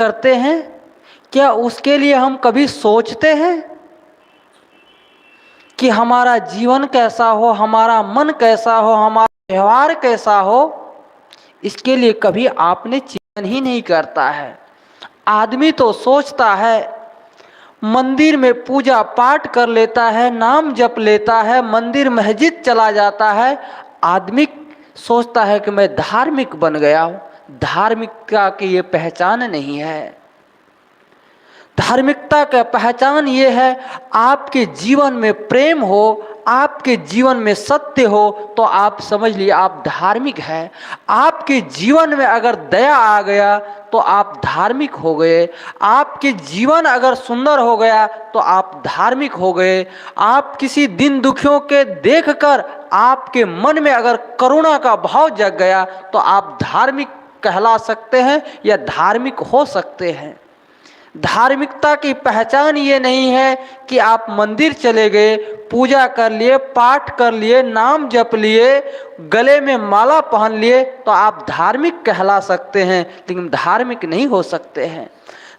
करते हैं, क्या उसके लिए हम कभी सोचते हैं कि हमारा जीवन कैसा हो, हमारा मन कैसा हो, हमारा व्यवहार कैसा हो? इसके लिए कभी आपने चिंतन ही नहीं करता है। आदमी तो सोचता है, मंदिर में पूजा पाठ कर लेता है, नाम जप लेता है, मंदिर मस्जिद चला जाता है। आदमी सोचता है कि मैं धार्मिक बन गया हूँ। धार्मिकता की ये पहचान नहीं है। धार्मिकता का पहचान ये है, आपके जीवन में प्रेम हो, आपके जीवन में सत्य हो, तो आप समझ लिए आप धार्मिक हैं। आपके जीवन में अगर दया आ गया तो आप धार्मिक हो गए। आपके जीवन अगर सुंदर हो गया तो आप धार्मिक हो गए। आप किसी दिन दुखियों के देखकर आपके मन में अगर करुणा का भाव जग गया तो आप धार्मिक कहला सकते हैं या धार्मिक हो सकते हैं। धार्मिकता की पहचान ये नहीं है कि आप मंदिर चले गए, पूजा कर लिए, पाठ कर लिए, नाम जप लिए, गले में माला पहन लिए तो आप धार्मिक कहला सकते हैं, लेकिन धार्मिक नहीं हो सकते हैं।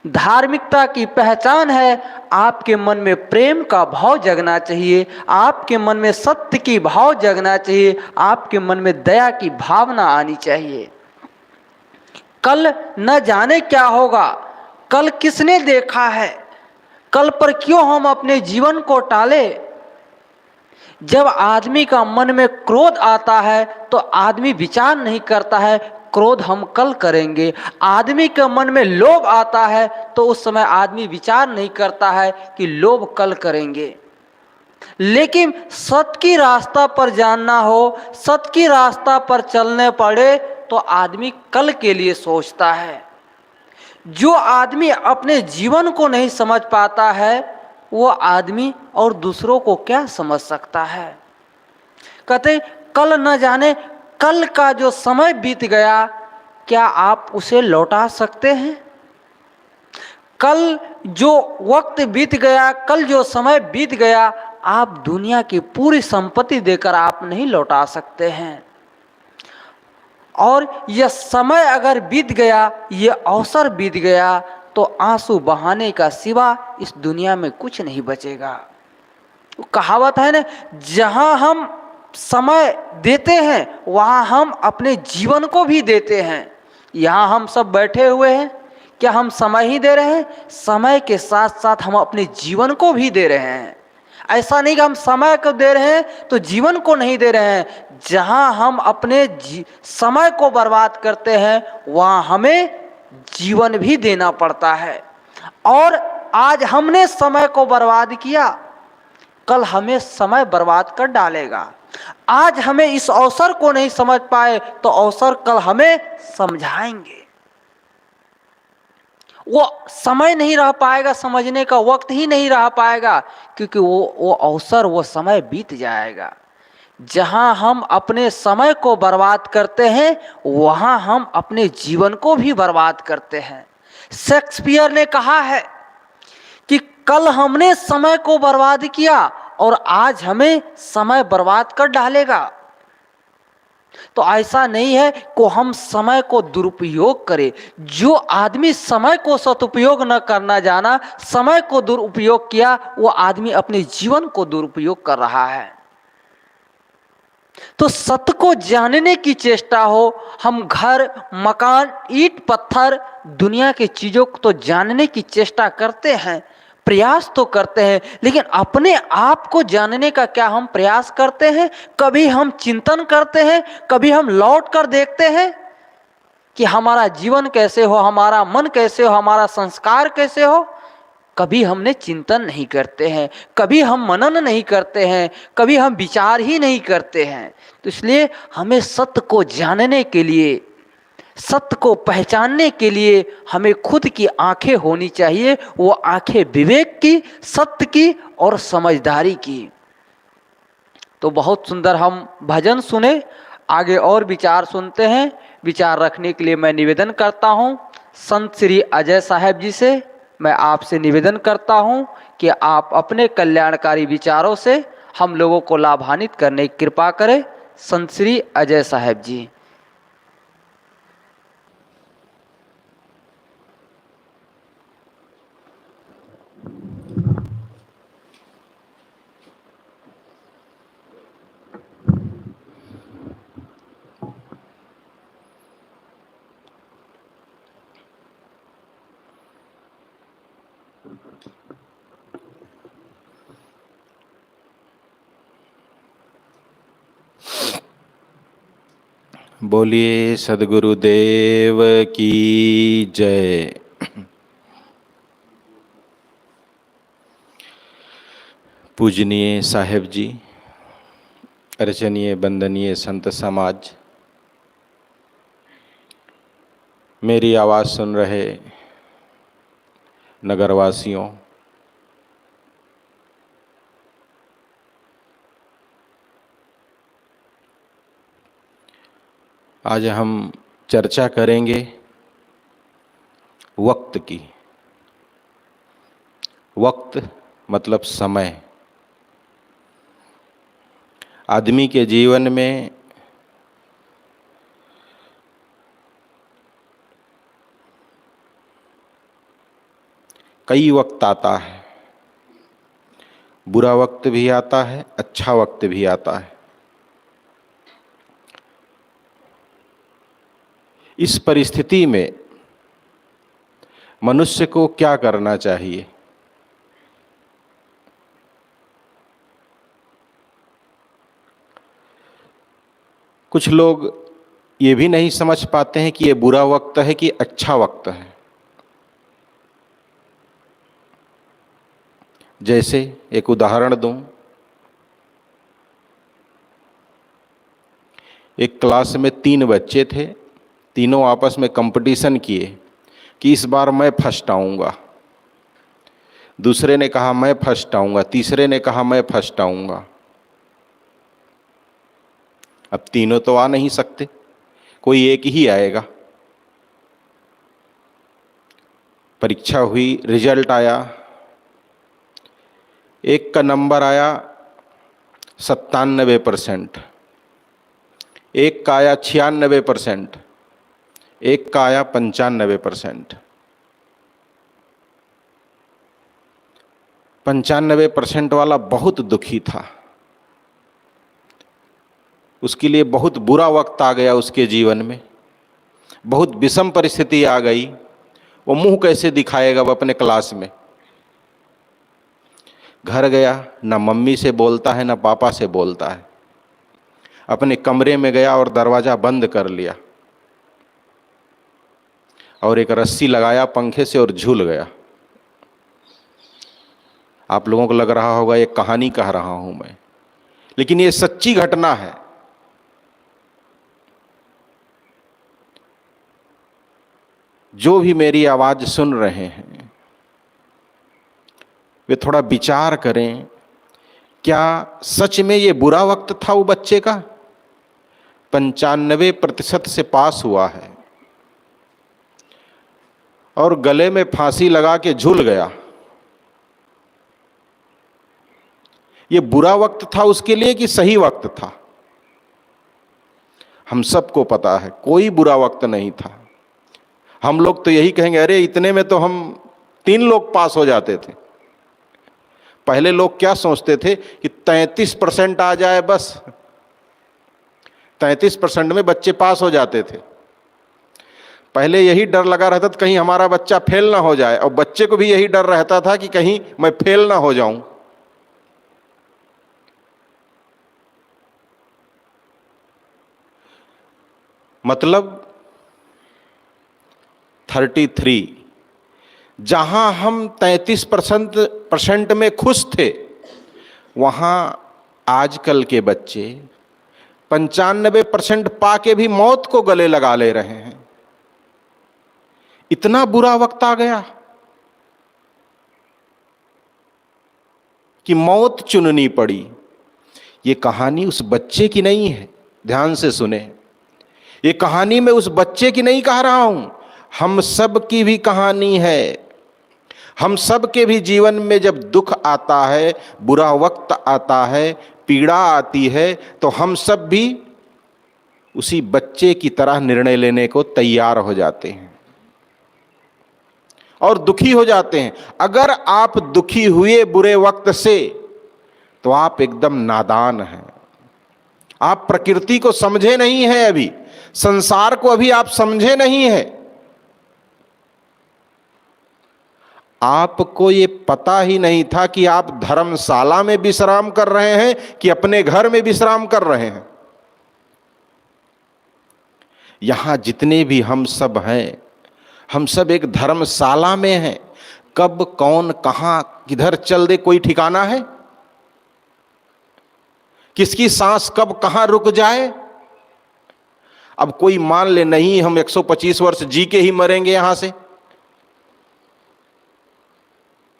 धार्मिकता की पहचान है, आपके मन में प्रेम का भाव जगना चाहिए, आपके मन में सत्य की भाव जगना चाहिए, आपके मन में दया की भावना आनी चाहिए। कल न जाने क्या होगा, कल किसने देखा है, कल पर क्यों हम अपने जीवन को टाले। जब आदमी का मन में क्रोध आता है तो आदमी विचार नहीं करता है क्रोध हम कल करेंगे। आदमी के मन में लोभ आता है तो उस समय आदमी विचार नहीं करता है कि लोभ कल करेंगे। लेकिन सत्य की रास्ता पर जानना हो, सत्य की रास्ता पर चलने पड़े तो आदमी कल के लिए सोचता है। जो आदमी अपने जीवन को नहीं समझ पाता है वो आदमी और दूसरों को क्या समझ सकता है। कहते कल न जाने, कल का जो समय बीत गया क्या आप उसे लौटा सकते हैं? कल जो वक्त बीत गया, कल जो समय बीत गया, आप दुनिया की पूरी संपत्ति देकर आप नहीं लौटा सकते हैं। और यह समय अगर बीत गया, ये अवसर बीत गया तो आंसू बहाने का सिवा इस दुनिया में कुछ नहीं बचेगा। कहावत है ना, जहां हम समय देते हैं वहां हम अपने जीवन को भी देते हैं। यहाँ हम सब बैठे हुए हैं, क्या हम समय ही दे रहे हैं? समय के साथ साथ हम अपने जीवन को भी दे रहे हैं। ऐसा नहीं कि हम समय को दे रहे हैं तो जीवन को नहीं दे रहे हैं। जहां हम अपने समय को बर्बाद करते हैं वहां हमें जीवन भी देना पड़ता है। और आज हमने समय को बर्बाद किया, कल हमें समय बर्बाद कर डालेगा। आज हमें इस अवसर को नहीं समझ पाए तो अवसर कल हमें समझाएंगे। वो समय नहीं रह पाएगा, समझने का वक्त ही नहीं रह पाएगा, क्योंकि वो अवसर, वो समय बीत जाएगा। जहां हम अपने समय को बर्बाद करते हैं वहां हम अपने जीवन को भी बर्बाद करते हैं। शेक्सपियर ने कहा है कि कल हमने समय को बर्बाद किया और आज हमें समय बर्बाद कर डालेगा। तो ऐसा नहीं है कि हम समय को दुरुपयोग करें। जो आदमी समय को सदुपयोग न करना जाना, समय को दुरुपयोग किया, वो आदमी अपने जीवन को दुरुपयोग कर रहा है। तो सत्य को जानने की चेष्टा हो। हम घर, मकान, ईंट पत्थर, दुनिया की चीजों को तो जानने की चेष्टा करते हैं, प्रयास तो करते हैं, लेकिन अपने आप को जानने का क्या हम प्रयास करते हैं? कभी हम चिंतन करते हैं? कभी हम लौट कर देखते हैं कि हमारा जीवन कैसे हो, हमारा मन कैसे हो, हमारा संस्कार कैसे हो? कभी हमने चिंतन नहीं करते हैं, कभी हम मनन नहीं करते हैं, कभी हम विचार ही नहीं करते हैं। तो इसलिए हमें सत्य को जानने के लिए, सत्य को पहचानने के लिए हमें खुद की आंखें होनी चाहिए। वो आंखें विवेक की, सत्य की और समझदारी की। तो बहुत सुंदर हम भजन सुने, आगे और विचार सुनते हैं। विचार रखने के लिए मैं निवेदन करता हूँ संत श्री अजय साहब जी से। मैं आपसे निवेदन करता हूँ कि आप अपने कल्याणकारी विचारों से हम लोगों को लाभान्वित करने की कृपा करें। संत श्री अजय साहब जी। बोलिए सद्गुरुदेव की जय। पूजनीय साहेब जी, अर्चनीय वंदनीय संत समाज, मेरी आवाज़ सुन रहे नगरवासियों, आज हम चर्चा करेंगे वक्त की। वक्त मतलब समय। आदमी के जीवन में कई वक्त आता है। बुरा वक्त भी आता है, अच्छा वक्त भी आता है। इस परिस्थिति में मनुष्य को क्या करना चाहिए? कुछ लोग ये भी नहीं समझ पाते हैं कि ये बुरा वक्त है कि अच्छा वक्त है। जैसे एक उदाहरण दूं, एक क्लास में 3 बच्चे थे। तीनों आपस में कंपटीशन किए कि इस बार मैं फर्स्ट आऊंगा। दूसरे ने कहा मैं फर्स्ट आऊंगा, तीसरे ने कहा मैं फर्स्ट आऊंगा। अब तीनों तो आ नहीं सकते, कोई एक ही आएगा। परीक्षा हुई, रिजल्ट आया। एक का नंबर आया 97%, एक का आया 96%, एक का आया 95%। 95% वाला बहुत दुखी था। उसके लिए बहुत बुरा वक्त आ गया उसके जीवन में, बहुत विषम परिस्थिति आ गई। वो मुंह कैसे दिखाएगा वो अपने क्लास में? घर गया, ना मम्मी से बोलता है ना पापा से बोलता है। अपने कमरे में गया और दरवाज़ा बंद कर लिया और एक रस्सी लगाया पंखे से और झूल गया। आप लोगों को लग रहा होगा ये कहानी कह रहा हूं मैं, लेकिन ये सच्ची घटना है। जो भी मेरी आवाज़ सुन रहे हैं वे थोड़ा विचार करें, क्या सच में ये बुरा वक्त था वो बच्चे का? 95% से पास हुआ है और गले में फांसी लगा के झूल गया। ये बुरा वक्त था उसके लिए कि सही वक्त था? हम सबको पता है कोई बुरा वक्त नहीं था। हम लोग तो यही कहेंगे, अरे इतने में तो हम 3 लोग पास हो जाते थे। पहले लोग क्या सोचते थे कि 33% आ जाए, बस 33% में बच्चे पास हो जाते थे। पहले यही डर लगा रहता था कहीं हमारा बच्चा फेल ना हो जाए, और बच्चे को भी यही डर रहता था कि कहीं मैं फेल ना हो जाऊं। मतलब 33, जहां हम 33% में खुश थे, वहां आजकल के बच्चे 95% पाके भी मौत को गले लगा ले रहे हैं। इतना बुरा वक्त आ गया कि मौत चुननी पड़ी। ये कहानी उस बच्चे की नहीं है, ध्यान से सुने। ये कहानी मैं उस बच्चे की नहीं कह रहा हूं, हम सब की भी कहानी है। हम सब के भी जीवन में जब दुख आता है, बुरा वक्त आता है, पीड़ा आती है, तो हम सब भी उसी बच्चे की तरह निर्णय लेने को तैयार हो जाते हैं और दुखी हो जाते हैं। अगर आप दुखी हुए बुरे वक्त से तो आप एकदम नादान हैं। आप प्रकृति को समझे नहीं हैं, अभी संसार को अभी आप समझे नहीं हैं। आपको ये पता ही नहीं था कि आप धर्मशाला में विश्राम कर रहे हैं कि अपने घर में विश्राम कर रहे हैं। यहां जितने भी हम सब हैं, हम सब एक धर्मशाला में हैं। कब कौन कहां किधर चल दे कोई ठिकाना है? किसकी सांस कब कहां रुक जाए? अब कोई मान ले नहीं हम 125 वर्ष जी के ही मरेंगे यहां से,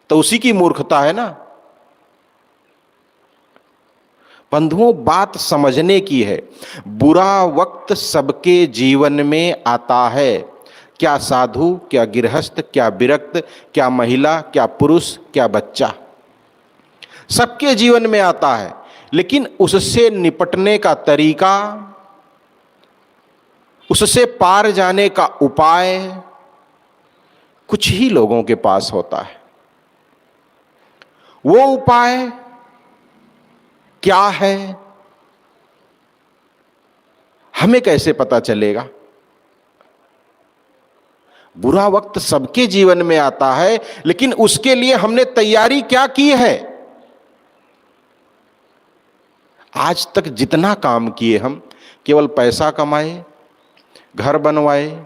तो उसी की मूर्खता है ना। बंधुओं, बात समझने की है। बुरा वक्त सबके जीवन में आता है। क्या साधु, क्या गृहस्थ, क्या विरक्त, क्या महिला, क्या पुरुष, क्या बच्चा, सबके जीवन में आता है। लेकिन उससे निपटने का तरीका, उससे पार जाने का उपाय कुछ ही लोगों के पास होता है। वो उपाय क्या है, हमें कैसे पता चलेगा? बुरा वक्त सबके जीवन में आता है, लेकिन उसके लिए हमने तैयारी क्या की है? आज तक जितना काम किए हम, केवल पैसा कमाए, घर बनवाए,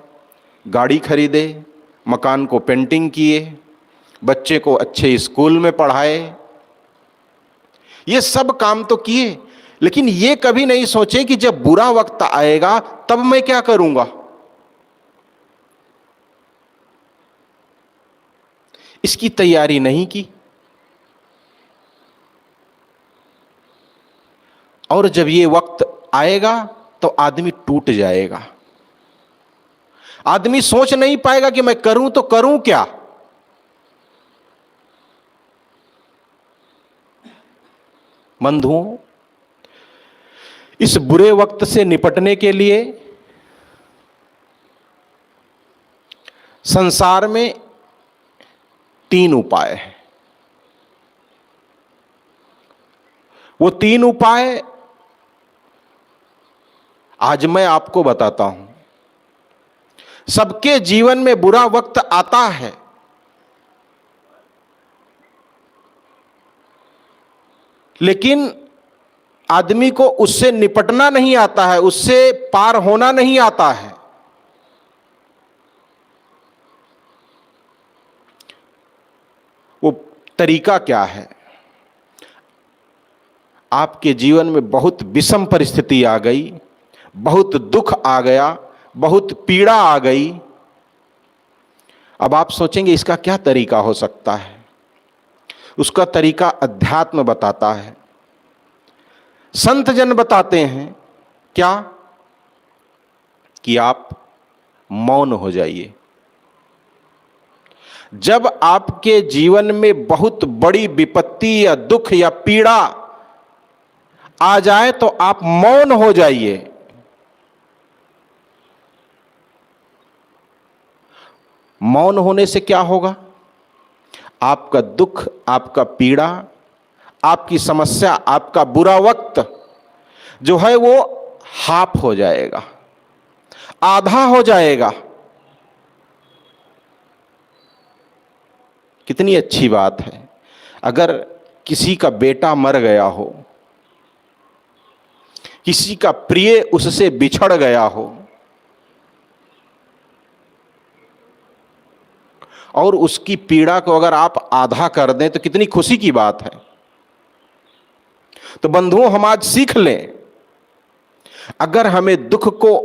गाड़ी खरीदे, मकान को पेंटिंग किए, बच्चे को अच्छे स्कूल में पढ़ाए, ये सब काम तो किए, लेकिन ये कभी नहीं सोचे कि जब बुरा वक्त आएगा तब मैं क्या करूंगा। इसकी तैयारी नहीं की। और जब ये वक्त आएगा तो आदमी टूट जाएगा। आदमी सोच नहीं पाएगा कि मैं करूं तो करूं क्या। बंधुओं, इस बुरे वक्त से निपटने के लिए संसार में 3 उपाय हैं। वो 3 उपाय आज मैं आपको बताता हूं। सबके जीवन में बुरा वक्त आता है, लेकिन आदमी को उससे निपटना नहीं आता है, उससे पार होना नहीं आता है। वो तरीका क्या है? आपके जीवन में बहुत विषम परिस्थिति आ गई, बहुत दुख आ गया, बहुत पीड़ा आ गई। अब आप सोचेंगे इसका क्या तरीका हो सकता है? उसका तरीका अध्यात्म बताता है, संत जन बताते हैं। क्या? कि आप मौन हो जाइए। जब आपके जीवन में बहुत बड़ी विपत्ति या दुख या पीड़ा आ जाए तो आप मौन हो जाइए। मौन होने से क्या होगा? आपका दुख, आपका पीड़ा, आपकी समस्या, आपका बुरा वक्त जो है वो हाफ हो जाएगा, आधा हो जाएगा। कितनी अच्छी बात है। अगर किसी का बेटा मर गया हो, किसी का प्रिय उससे बिछड़ गया हो, और उसकी पीड़ा को अगर आप आधा कर दें तो कितनी खुशी की बात है। तो बंधुओं, हम आज सीख लें, अगर हमें दुख को,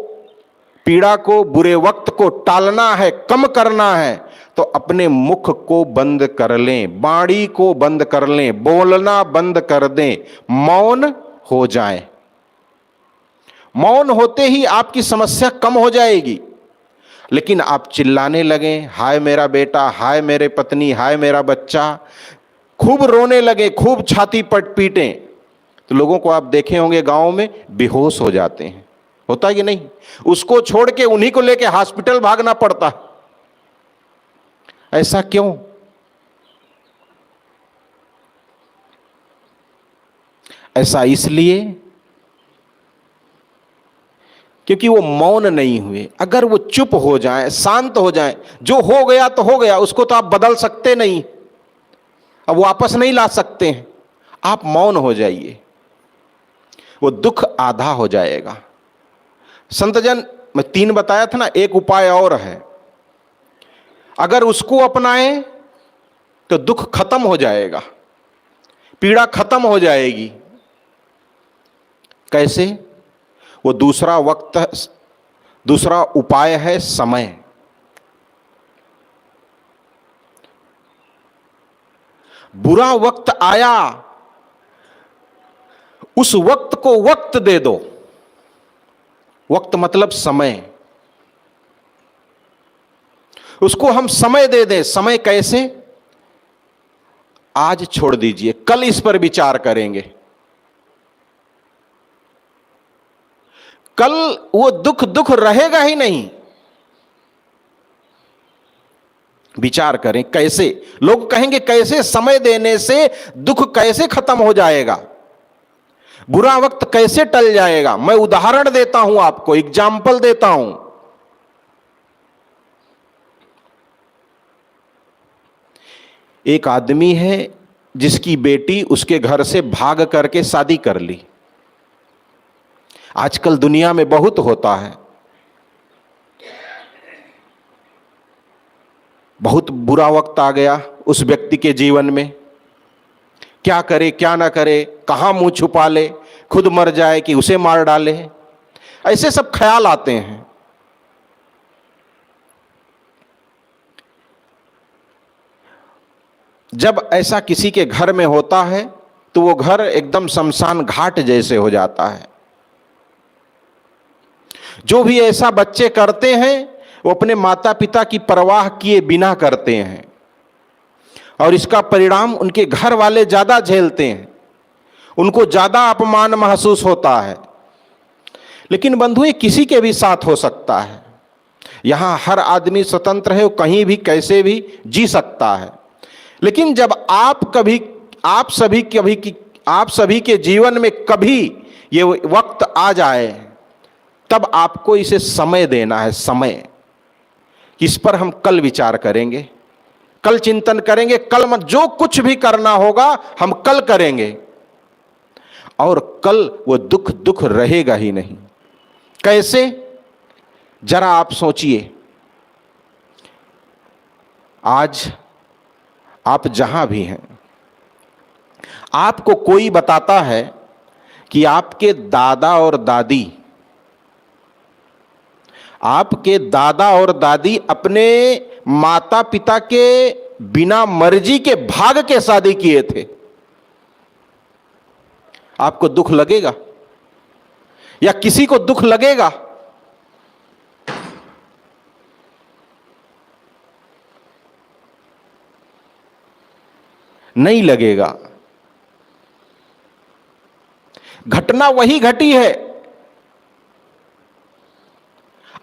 पीड़ा को, बुरे वक्त को टालना है, कम करना है, तो अपने मुख को बंद कर लें, वाणी को बंद कर लें, बोलना बंद कर दें, मौन हो जाएं। मौन होते ही आपकी समस्या कम हो जाएगी। लेकिन आप चिल्लाने लगें, हाय मेरा बेटा, हाय मेरे पत्नी, हाय मेरा बच्चा, खूब रोने लगे, खूब छाती पट पीटें, तो लोगों को आप देखे होंगे गांव में बेहोश हो जाते हैं। होता है कि नहीं? उसको छोड़ के उन्हीं को लेके हॉस्पिटल भागना पड़ता। ऐसा क्यों? ऐसा इसलिए क्योंकि वो मौन नहीं हुए। अगर वो चुप हो जाए, शांत हो जाए, जो हो गया तो हो गया, उसको तो आप बदल सकते नहीं, अब वापस नहीं ला सकते हैं। आप मौन हो जाइए, वो दुख आधा हो जाएगा। संतजन, मैं 3 बताया था ना, एक उपाय और है, अगर उसको अपनाएं तो दुख खत्म हो जाएगा, पीड़ा खत्म हो जाएगी। कैसे? वो दूसरा उपाय है समय। बुरा वक्त आया, उस वक्त को वक्त दे दो। वक्त मतलब समय, उसको हम समय दे दें। समय कैसे? आज छोड़ दीजिए, कल इस पर विचार करेंगे। कल वो दुख रहेगा ही नहीं। विचार करें कैसे, लोग कहेंगे कैसे समय देने से दुख कैसे खत्म हो जाएगा, बुरा वक्त कैसे टल जाएगा। मैं उदाहरण देता हूं, आपको एग्जाम्पल देता हूं। एक आदमी है जिसकी बेटी उसके घर से भाग करके शादी कर ली। आजकल दुनिया में बहुत होता है, बहुत बुरा वक्त आ गया उस व्यक्ति के जीवन में। क्या करे क्या ना करे, कहां मुंह छुपा ले, खुद मर जाए कि उसे मार डाले, ऐसे सब ख्याल आते हैं। जब ऐसा किसी के घर में होता है तो वो घर एकदम शमशान घाट जैसे हो जाता है। जो भी ऐसा बच्चे करते हैं वो अपने माता पिता की परवाह किए बिना करते हैं, और इसका परिणाम उनके घर वाले ज्यादा झेलते हैं, उनको ज्यादा अपमान महसूस होता है। लेकिन बंधु, ये किसी के भी साथ हो सकता है। यहां हर आदमी स्वतंत्र है, वो कहीं भी कैसे भी जी सकता है। लेकिन जब आप सभी के जीवन में कभी ये वक्त आ जाए, तब आपको इसे समय देना है। समय, इस पर हम कल विचार करेंगे, कल चिंतन करेंगे, कल मत, जो कुछ भी करना होगा हम कल करेंगे, और कल वो दुख रहेगा ही नहीं। कैसे? जरा आप सोचिए। आज आप जहां भी हैं, आपको कोई बताता है कि आपके दादा और दादी अपने माता पिता के बिना मर्जी के भाग के शादी किए थे। आपको दुख लगेगा या किसी को दुख लगेगा? नहीं लगेगा। घटना वही घटी है।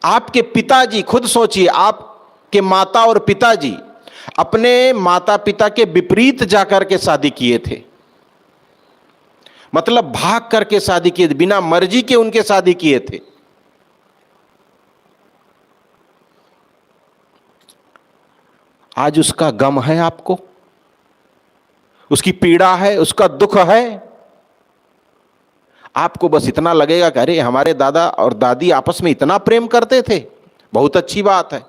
आपके पिताजी, खुद सोचिए, आपके माता और पिताजी अपने माता पिता के विपरीत जाकर के शादी किए थे, मतलब भाग करके शादी किए थे, बिना मर्जी के उनके शादी किए थे। आज उसका गम है आपको, उसकी पीड़ा है, उसका दुख है। आपको बस इतना लगेगा कि अरे हमारे दादा और दादी आपस में इतना प्रेम करते थे, बहुत अच्छी बात है।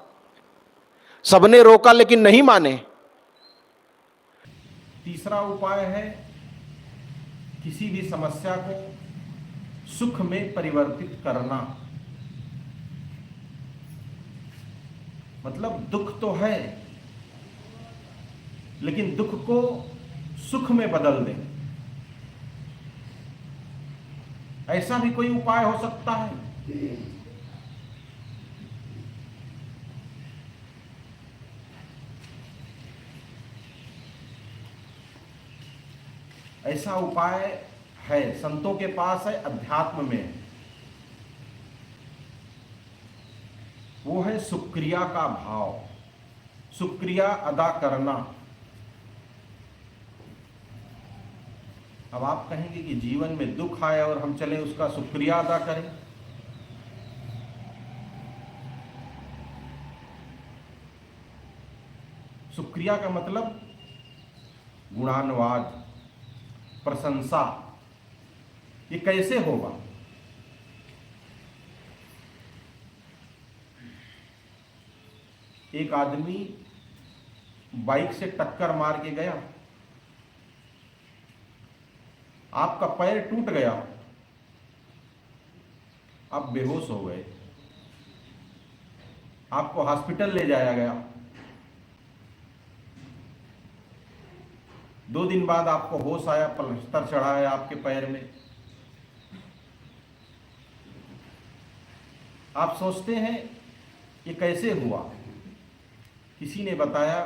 सबने रोका लेकिन नहीं माने। तीसरा उपाय है किसी भी समस्या को सुख में परिवर्तित करना। मतलब दुख तो है, लेकिन दुख को सुख में बदल दें। ऐसा भी कोई उपाय हो सकता है? ऐसा उपाय है, संतों के पास है, अध्यात्म में। वो है शुक्रिया का भाव, शुक्रिया अदा करना। अब आप कहेंगे कि जीवन में दुख आए और हम चले उसका शुक्रिया अदा करें, शुक्रिया का मतलब गुणानुवाद, प्रशंसा। ये कैसे होगा? एक आदमी बाइक से टक्कर मार के गया, आपका पैर टूट गया, आप बेहोश हो गए, आपको हॉस्पिटल ले जाया गया। 2 दिन बाद आपको होश आया, प्लास्टर चढ़ा है आपके पैर में। आप सोचते हैं ये कैसे हुआ? किसी ने बताया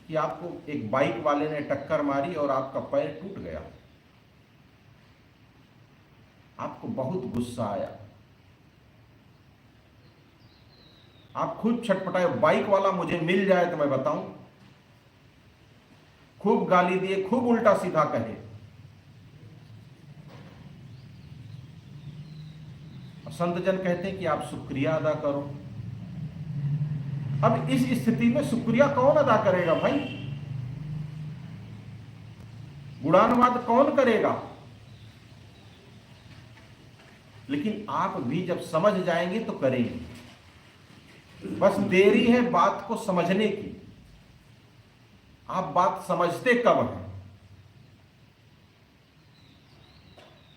कि आपको एक बाइक वाले ने टक्कर मारी और आपका पैर टूट गया। आपको बहुत गुस्सा आया, आप खुद छटपटाए, बाइक वाला मुझे मिल जाए तो मैं बताऊं। खूब गाली दिए, खूब उल्टा सीधा कहे। संत जन कहते हैं कि आप शुक्रिया अदा करो। अब इस स्थिति में शुक्रिया कौन अदा करेगा भाई? गुणानुवाद कौन करेगा? लेकिन आप भी जब समझ जाएंगे तो करेंगे। बस देरी है बात को समझने की। आप बात समझते कब हैं?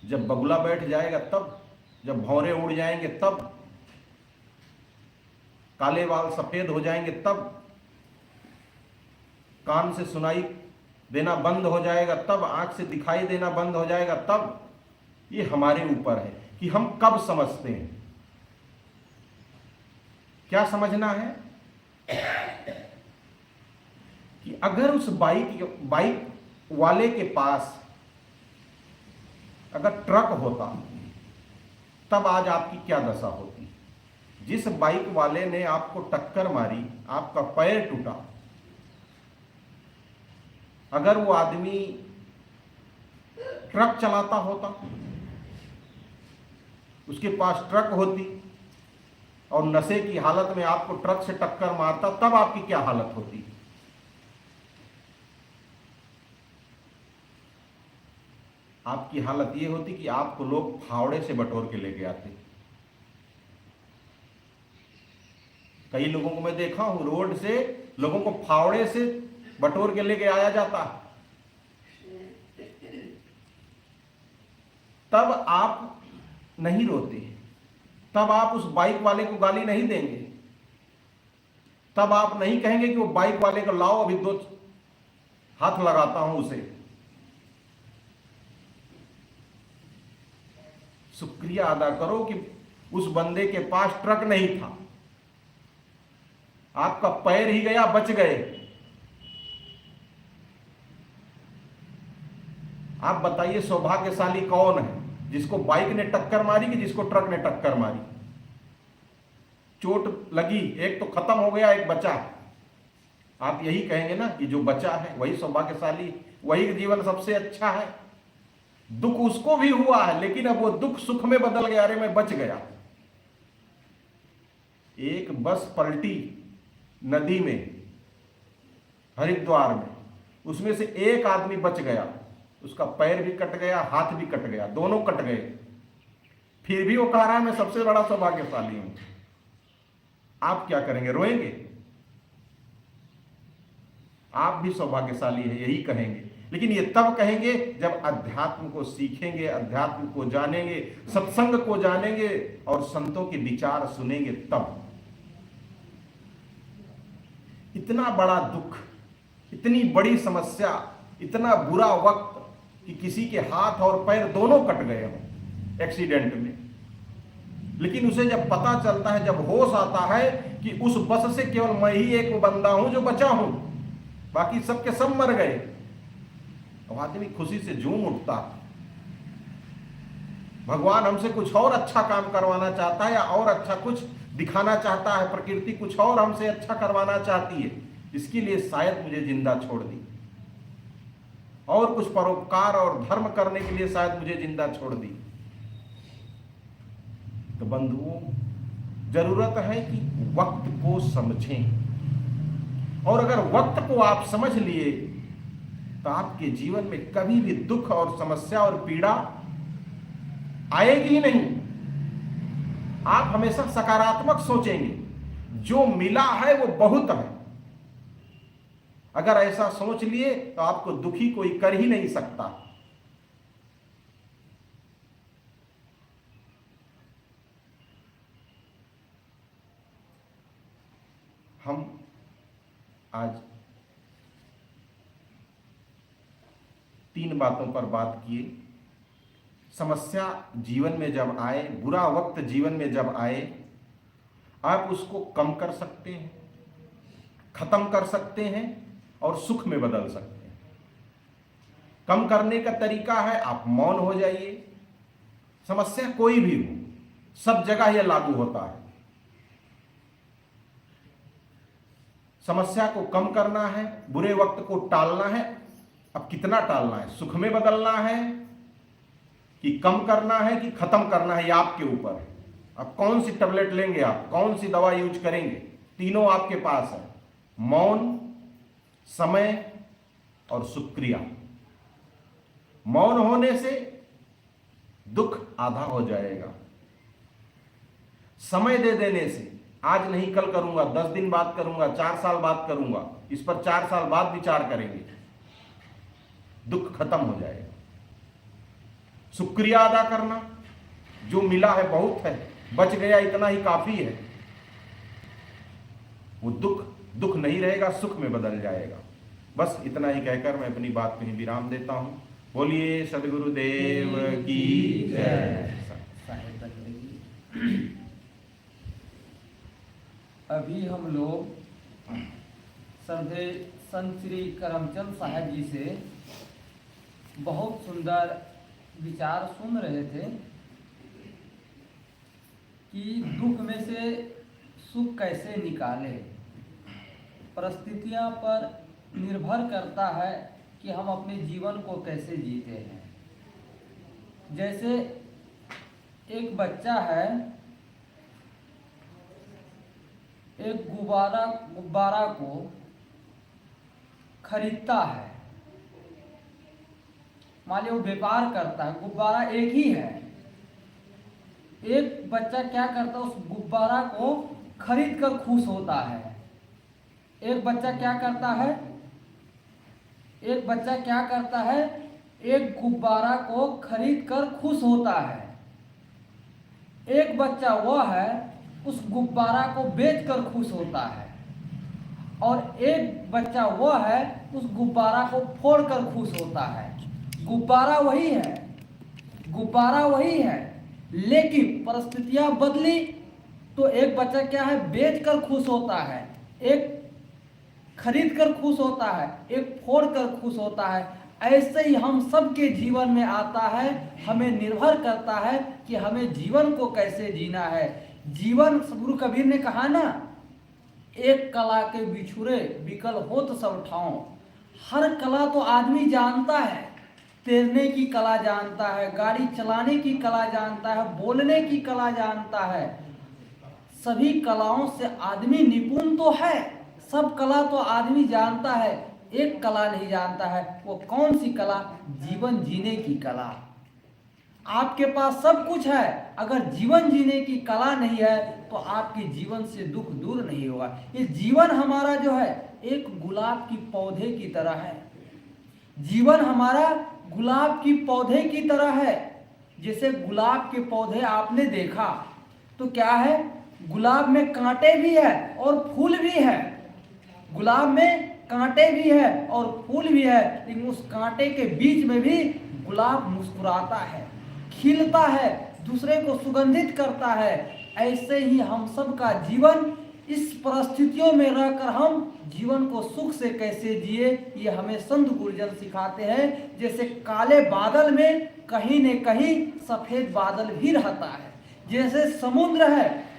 जब बगुला बैठ जाएगा तब, जब भौरे उड़ जाएंगे तब, काले बाल सफेद हो जाएंगे तब, कान से सुनाई देना बंद हो जाएगा तब, आंख से दिखाई देना बंद हो जाएगा तब। ये हमारे ऊपर है कि हम कब समझते हैं। क्या समझना है कि अगर उस बाइक वाले के पास अगर ट्रक होता तब आज आपकी क्या दशा होती? जिस बाइक वाले ने आपको टक्कर मारी, आपका पैर टूटा, अगर वो आदमी ट्रक चलाता होता, उसके पास ट्रक होती और नशे की हालत में आपको ट्रक से टक्कर मारता, तब आपकी क्या हालत होती? आपकी हालत यह होती कि आपको लोग फावड़े से बटोर के लेके आते। कई लोगों को मैं देखा हूं, रोड से लोगों को फावड़े से बटोर के लेके आया जाता। तब आप नहीं रोते, तब आप उस बाइक वाले को गाली नहीं देंगे, तब आप नहीं कहेंगे कि वो बाइक वाले को लाओ अभी 2 हाथ लगाता हूं उसे। शुक्रिया अदा करो कि उस बंदे के पास ट्रक नहीं था, आपका पैर ही गया, बच गए। आप बताइए सौभाग्यशाली कौन है? जिसको बाइक ने टक्कर मारी कि जिसको ट्रक ने टक्कर मारी? चोट लगी, एक तो खत्म हो गया, एक बचा। आप यही कहेंगे ना कि जो बचा है वही सौभाग्यशाली, वही जीवन सबसे अच्छा है। दुख उसको भी हुआ है, लेकिन अब वो दुख सुख में बदल गया, अरे मैं बच गया। एक बस पलटी नदी में, हरिद्वार में, उसमें से एक आदमी बच गया, उसका पैर भी कट गया, हाथ भी कट गया, दोनों कट गए। फिर भी वो कह रहा है मैं सबसे बड़ा सौभाग्यशाली हूं। आप क्या करेंगे? रोएंगे? आप भी सौभाग्यशाली है यही कहेंगे, लेकिन ये तब कहेंगे जब अध्यात्म को सीखेंगे, अध्यात्म को जानेंगे, सत्संग को जानेंगे और संतों के विचार सुनेंगे तब। इतना बड़ा दुख, इतनी बड़ी समस्या, इतना बुरा वक्त कि किसी के हाथ और पैर दोनों कट गए हों एक्सीडेंट में, लेकिन उसे जब पता चलता है, जब होश आता है कि उस बस से केवल मैं ही एक बंदा हूं जो बचा हूं, बाकी सबके सब मर गए, तो आदमी खुशी से झूम उठता। भगवान हमसे कुछ और अच्छा काम करवाना चाहता है या और अच्छा कुछ दिखाना चाहता है, प्रकृति कुछ और हमसे अच्छा करवाना चाहती है, इसके लिए शायद मुझे जिंदा छोड़ दी, और कुछ परोपकार और धर्म करने के लिए शायद मुझे जिंदा छोड़ दी। तो बंधुओं, जरूरत है कि वक्त को समझें, और अगर वक्त को आप समझ लिए तो आपके जीवन में कभी भी दुख और समस्या और पीड़ा आएगी ही नहीं। आप हमेशा सकारात्मक सोचेंगे, जो मिला है वो बहुत है। अगर ऐसा सोच लिए तो आपको दुखी कोई कर ही नहीं सकता। हम आज 3 बातों पर बात किए। समस्या जीवन में जब आए, बुरा वक्त जीवन में जब आए, आप उसको कम कर सकते हैं, खत्म कर सकते हैं और सुख में बदल सकते हैं। कम करने का तरीका है आप मौन हो जाइए। समस्या कोई भी हो, सब जगह यह लागू होता है। समस्या को कम करना है, बुरे वक्त को टालना है। अब कितना टालना है? सुख में बदलना है कि कम करना है कि खत्म करना है, ये आपके ऊपर है। अब कौन सी टैबलेट लेंगे, आप कौन सी दवा यूज करेंगे? तीनों आपके पास है, मौन, समय और शुक्रिया। मौन होने से दुख आधा हो जाएगा। समय दे देने से, आज नहीं कल करूंगा, 10 दिन बाद करूंगा, 4 साल बाद करूंगा, इस पर 4 साल बाद विचार करेंगे, दुख खत्म हो जाएगा। शुक्रिया अदा करना, जो मिला है बहुत है, बच गया इतना ही काफी है। वो दुख नहीं रहेगा, सुख में बदल जाएगा। बस इतना ही कहकर मैं अपनी बात में ही विराम देता हूं। बोलिए सद्गुरुदेव की जय। अभी हम लोग श्रद्धेय संत श्री करमचंद साहब जी से बहुत सुंदर विचार सुन रहे थे कि दुख में से सुख कैसे निकाले। परिस्थितियां पर निर्भर करता है कि हम अपने जीवन को कैसे जीते हैं। जैसे एक बच्चा है, एक गुब्बारा को खरीदता है। मान लो व्यापार करता है, गुब्बारा एक ही है। एक बच्चा क्या करता है, उस गुब्बारा को खरीद कर खुश होता है। एक बच्चा क्या करता है, एक गुब्बारा को खरीद कर खुश होता है। एक बच्चा वह है उस गुब्बारा को बेचकर खुश होता है। और एक बच्चा वह है उस गुब्बारा को फोड़कर खुश होता है। गुब्बारा वही है, लेकिन परिस्थितियां बदली तो एक बच्चा क्या है, बेचकर खुश होता है, एक खरीद कर खुश होता है, एक फोड़ कर खुश होता है। ऐसे ही हम सबके जीवन में आता है। हमें निर्भर करता है कि हमें जीवन को कैसे जीना है। जीवन, गुरु कबीर ने कहा ना, एक कला के बिछुरे विकल होत सब ठाव। हर कला तो आदमी जानता है। तैरने की कला जानता है, गाड़ी चलाने की कला जानता है, बोलने की कला जानता है। सभी कलाओं से आदमी निपुण तो है, सब कला तो आदमी जानता है। एक कला नहीं जानता है, वो कौन सी कला? जीवन जीने की कला। आपके पास सब कुछ है, अगर जीवन जीने की कला नहीं है तो आपके जीवन से दुख दूर नहीं होगा। ये जीवन हमारा जो है एक गुलाब की पौधे की तरह है। जीवन हमारा गुलाब की पौधे की तरह है। जैसे गुलाब के पौधे आपने देखा तो क्या है, गुलाब में कांटे भी है और फूल भी है। गुलाब में कांटे भी है और फूल भी है, लेकिन उस कांटे के बीच में भी गुलाब मुस्कुराता है, खिलता है, दूसरे को सुगंधित करता है। ऐसे ही हम सब का जीवन, इस परिस्थितियों में रहकर हम जीवन को सुख से कैसे जिए, ये हमें संत गुरुजन सिखाते हैं। जैसे काले बादल में कहीं न कहीं सफेद बादल भी रहता है। जैसे समुद्र है,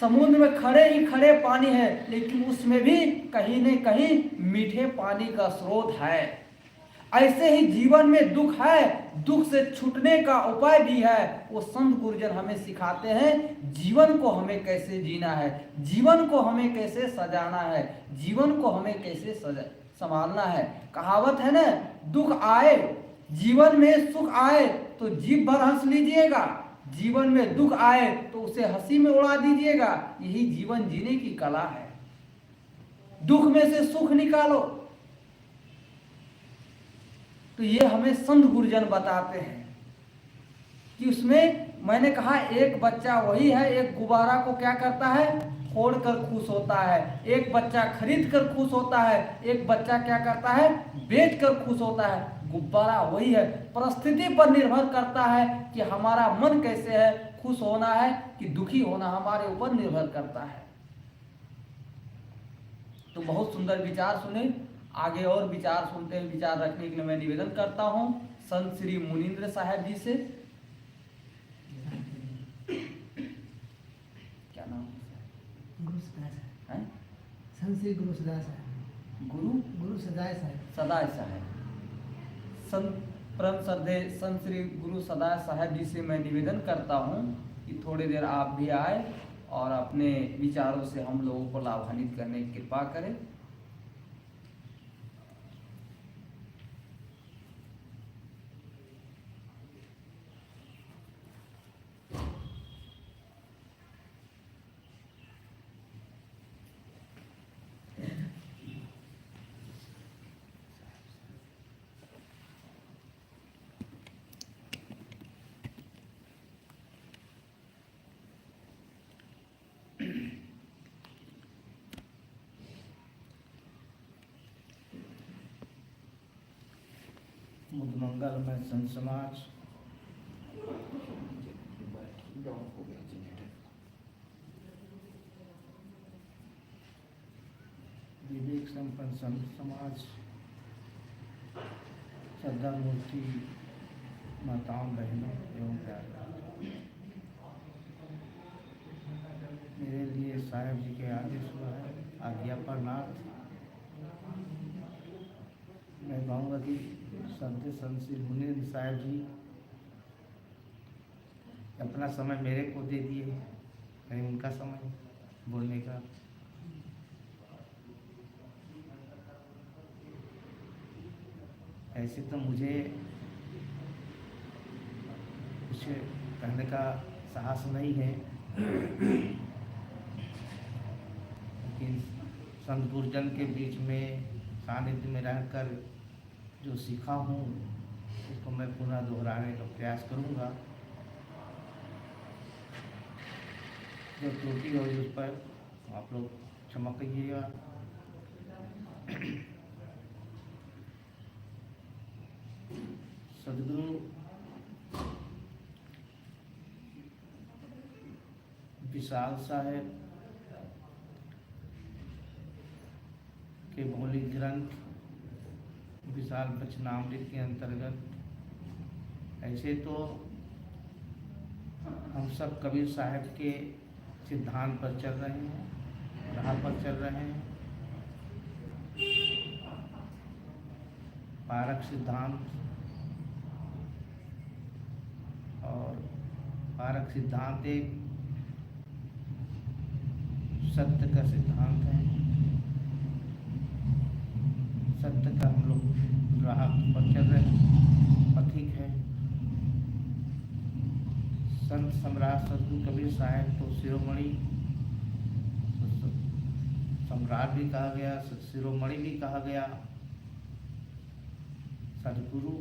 समुद्र में खड़े ही खड़े पानी है, लेकिन उसमें भी कहीं न कहीं मीठे पानी का स्रोत है। ऐसे ही जीवन में दुख है, दुख से छूटने का उपाय भी है। वो संत गुरुजन हमें सिखाते हैं जीवन को हमें कैसे जीना है, जीवन को हमें कैसे सजाना है, जीवन को हमें कैसे संभालना है। कहावत है ना, दुख आए जीवन में सुख आए तो जीभ भर हंस लीजिएगा, जीवन में दुख आए तो उसे हंसी में उड़ा दीजिएगा। यही जीवन जीने की कला है। दुख में से सुख निकालो। तो ये हमें संत गुरुजन बताते हैं कि उसमें मैंने कहा एक बच्चा वही है, एक गुब्बारा को क्या करता है, फोड़ कर खुश होता है। एक बच्चा खरीद कर खुश होता है, एक बच्चा क्या करता है, बेच कर खुश होता है। गुब्बारा वही है, परिस्थिति पर निर्भर करता है कि हमारा मन कैसे है, खुश होना है कि दुखी होना हमारे ऊपर निर्भर करता है। तो बहुत सुंदर विचार सुने। आगे और विचार सुनते हैं। विचार रखने के लिए मैं निवेदन करता हूं संत श्री मुनींद्र साहब जी से। क्या नाम है? गुरु सदाय साहब। हैं? संत श्री गुरु सदाय साहब। गुरु सदाय साहब। सदाय साहब। संत परम श्रद्धेय संत श्री गुरु सदाय साहब जी से मैं निवेदन करता हूं कि थोड़ी देर आप भी आए और अपने विचारों से हम लोगों को लाभान्वित करने की कृपा करें। बुद्ध मंगल में संत समाज विवेक संपन्न संत समाज, श्रद्धा मूर्ति माताओं बहनों एवं प्यारे, मेरे लिए साहेब जी के आदेश हुआ है आज्ञा पर नाथ मैं कहूँगा कि संत श्री मुनींद्र साहब जी अपना समय मेरे को दे दिए, कहीं उनका समय बोलने का। ऐसे तो मुझे कुछ कहने का साहस नहीं है, लेकिन संत गुरुजन के बीच में सानिध्य में रहकर जो सीखा हूँ उसको मैं पुनः दोहराने का प्रयास करूँगा। जो त्रुटि होगी उस पर आप लोग क्षमा करिएगा। सदगुरु विशाल साहेब के मौलिक ग्रंथ विशाल वचनामृत के अंतर्गत ऐसे तो हम सब कबीर साहब के सिद्धांत पर चल रहे हैं, राह पर चल रहे हैं। पारक सिद्धांत और पारक सिद्धांत एक सत्य का सिद्धांत है। सत्य का हम लोग राह पर चल रहे हैं, पथिक है। संत सम्राट सदगुरु कबीर साहब तो शिरोमणि सम्राट भी कहा गया, शिरोमणि भी कहा गया। सदगुरु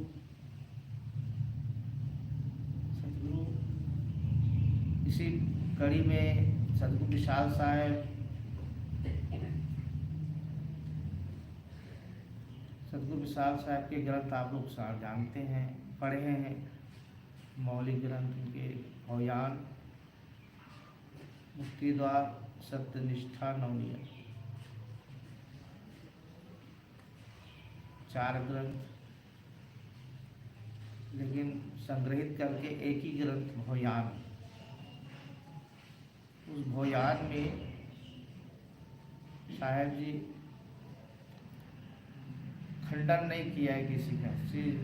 इसी कड़ी में सदगुरु विशाल साहब के ग्रंथ आप लोग जानते हैं, पढ़े हैं। मौलिक ग्रंथ उनके भवयान, मुक्ति द्वार, सत्यनिष्ठा, नवनियम, 4 ग्रंथ, लेकिन संग्रहित करके एक ही ग्रंथ भवयान। उस भवयान में साहेब जी खंडन नहीं किया है किसी का, सिर्फ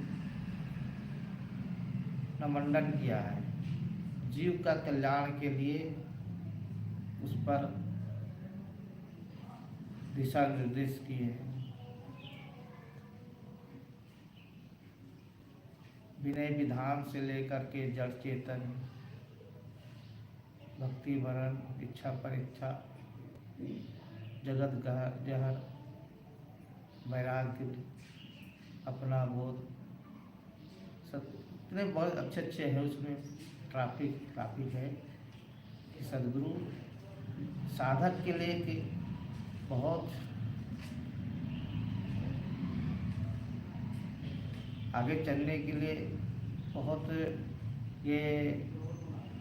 नमंडन किया है। जीव का कल्याण के लिए उस पर दिशा निर्देश किए हैं। विनय विधान से लेकर के जड़ चेतन, भक्ति वरण, इच्छा परीक्षा, जगत जहर, वैराग्य, अपना बोध, सब इतने बहुत अच्छे अच्छे हैं। उसमें ट्रैफिक है कि सदगुरु साधक के लिए कि बहुत आगे चलने के लिए बहुत, ये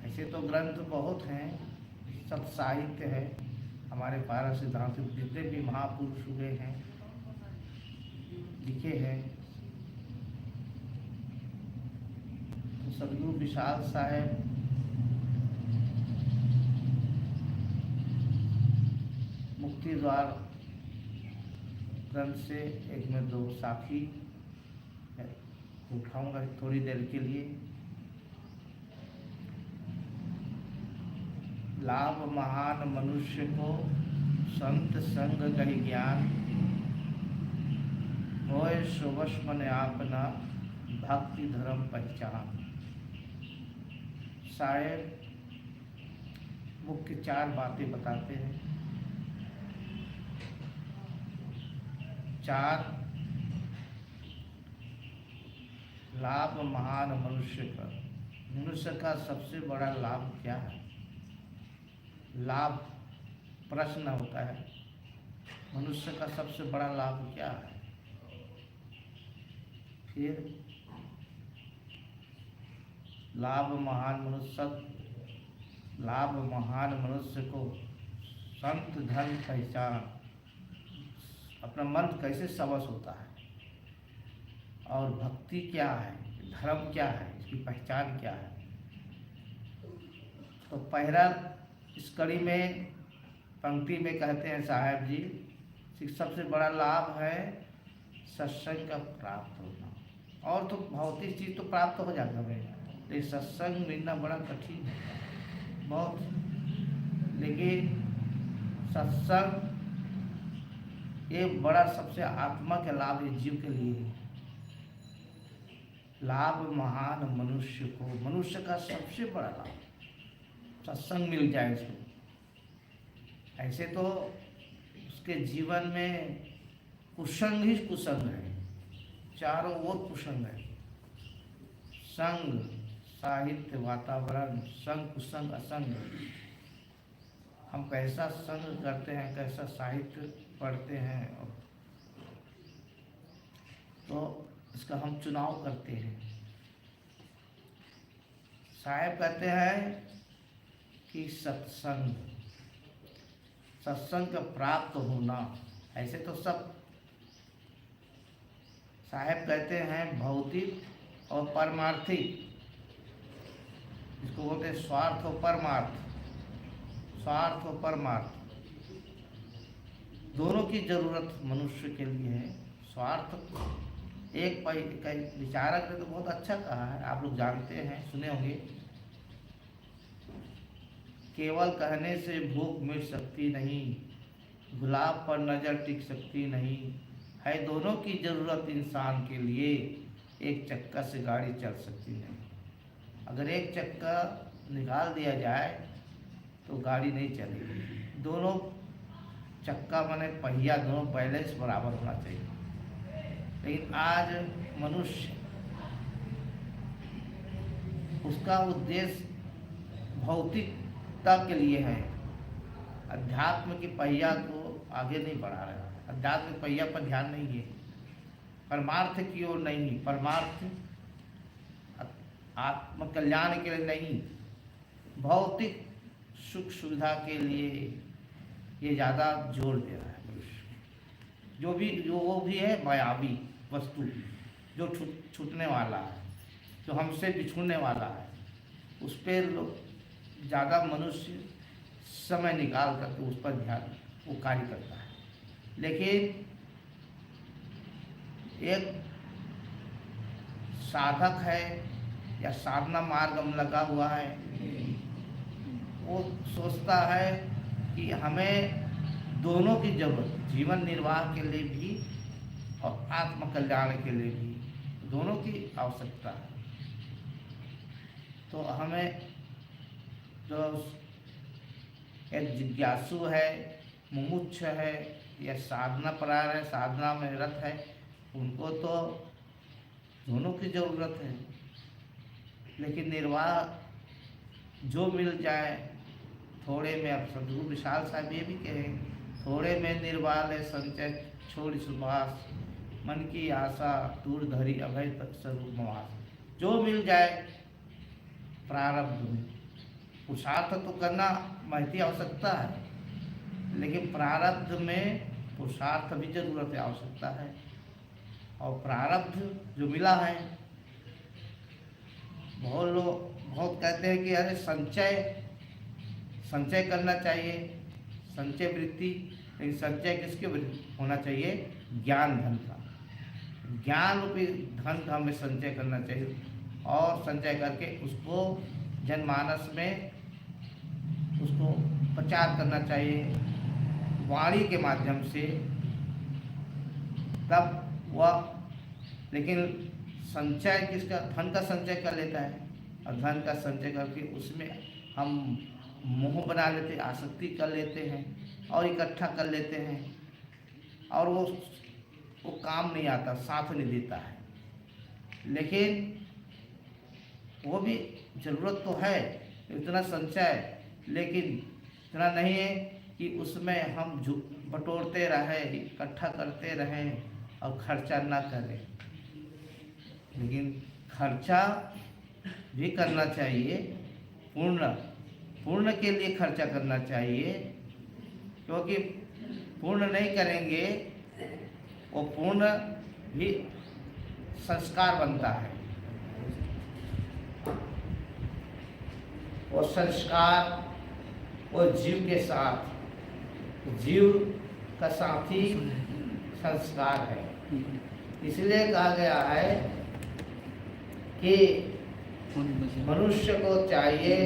ऐसे तो ग्रंथ बहुत हैं, सब साहित्य है। हमारे 12 सिद्धांत जितने भी महापुरुष हुए हैं लिखे हैं। तो सदगुरु विशाल साहेब मुक्ति द्वार ग्रंथ से एक में 2 साखी उठाऊंगा थोड़ी देर के लिए। लाभ महान मनुष्य को संत संग गहि ज्ञान, होय सुवश मन आपना भक्ति धर्म पहचान। शायद मुख्य 4 बातें बताते हैं। 4 लाभ महान मनुष्य का। मनुष्य का सबसे बड़ा लाभ क्या है? लाभ प्रश्न होता है, मनुष्य का सबसे बड़ा लाभ क्या है? फिर लाभ महान मनुष्य को संत धर्म पहचान, अपना मन कैसे सबस होता है, और भक्ति क्या है, धर्म क्या है, इसकी पहचान क्या है। तो पहला इस कड़ी में पंक्ति में कहते हैं साहब जी कि सबसे बड़ा लाभ है सत्संग का प्राप्त होना। और तो भौतिक चीज़ तो प्राप्त हो जाता है, लेकिन सत्संग मिलना बड़ा कठिन है बहुत। लेकिन सत्संग ये बड़ा सबसे आत्मा का लाभ है, जीव के लिए है। लाभ महान मनुष्य को, मनुष्य का सबसे बड़ा लाभ सत्संग मिल जाए इसको। ऐसे तो उसके जीवन में कुसंग ही कुसंग है, चारों ओर कुसंग है। संग, साहित्य, वातावरण, संग, कुसंग, असंग। हम कैसा संग करते हैं, कैसा साहित्य पढ़ते हैं, तो इसका हम चुनाव करते हैं। साहेब कहते हैं कि सत्संग का प्राप्त होना। ऐसे तो सब साहेब कहते हैं भौतिक और परमार्थिक, इसको बोलते हैं स्वार्थ और परमार्थ। स्वार्थ और परमार्थ दोनों की जरूरत मनुष्य के लिए है। स्वार्थ एक विचारक ने तो बहुत अच्छा कहा है, आप लोग जानते हैं, सुने होंगे, केवल कहने से भूख मिट सकती नहीं, गुलाब पर नज़र टिक सकती नहीं है। दोनों की ज़रूरत इंसान के लिए, एक चक्का से गाड़ी चल सकती नहीं। अगर एक चक्का निकाल दिया जाए तो गाड़ी नहीं चलेगी। दोनों चक्का माने पहिया, दोनों बैलेंस बराबर होना चाहिए। लेकिन आज मनुष्य, उसका उद्देश्य भौतिकता के लिए है, अध्यात्म की पहिया को आगे नहीं बढ़ा रहा है। अध्यात्म की पहिया पर ध्यान नहीं है, परमार्थ की ओर नहीं। परमार्थ आत्म कल्याण के लिए नहीं, भौतिक सुख सुविधा के लिए ये ज़्यादा जोर दे रहा है मनुष्य। जो वो भी है मायावी वस्तु, जो छूटने वाला है, जो हमसे बिछुड़ने वाला है, उस पर ज़्यादा मनुष्य समय निकाल करके उस पर ध्यान वो कार्य करता है। लेकिन एक साधक है या साधना मार्ग में लगा हुआ है, वो सोचता है कि हमें दोनों की जरूरत, जीवन निर्वाह के लिए भी और आत्म कल्याण के लिए भी, दोनों की आवश्यकता है। तो हमें जो एक जिज्ञासु है, मुमुक्ष है या साधना परायण है, साधना में रत है, उनको तो दोनों की जरूरत है। लेकिन निर्वाह जो मिल जाए थोड़े में, अब सदगुरु विशाल साहब ये भी कहें, थोड़े में निर्वाह ले संचय छोड़ सुभाष, मन की आशा दूर धरी अभय स्वरूप निवास। जो मिल जाए प्रारब्ध में, पुरुषार्थ तो करना महती आवश्यकता है, लेकिन प्रारब्ध में पुरुषार्थ भी जरूरत है, आवश्यकता है। और प्रारब्ध जो मिला है, बहुत लोग बहुत कहते हैं कि अरे संचय करना चाहिए, संचय वृत्ति, लेकिन संचय किसके होना चाहिए? ज्ञान धन का, ज्ञान रूपी धन का हमें संचय करना चाहिए और संचय करके उसको जनमानस में उसको प्रचार करना चाहिए वाणी के माध्यम से, तब वह। लेकिन संचय किसका? धन का संचय कर लेता है, और धन का संचय करके उसमें हम मोह बना लेते, आसक्ति कर लेते हैं और इकट्ठा कर लेते हैं, और वो काम नहीं आता, साथ नहीं देता है। लेकिन वो भी जरूरत तो है इतना संचय, लेकिन इतना नहीं है कि उसमें हम बटोरते रहें, इकट्ठा करते रहें और खर्चा ना करें। लेकिन खर्चा भी करना चाहिए, पूर्ण के लिए खर्चा करना चाहिए, क्योंकि पूर्ण नहीं करेंगे वो पूर्ण भी संस्कार बनता है। वो संस्कार वो जीव के साथ, जीव का साथी संस्कार है। इसलिए कहा गया है कि मनुष्य को चाहिए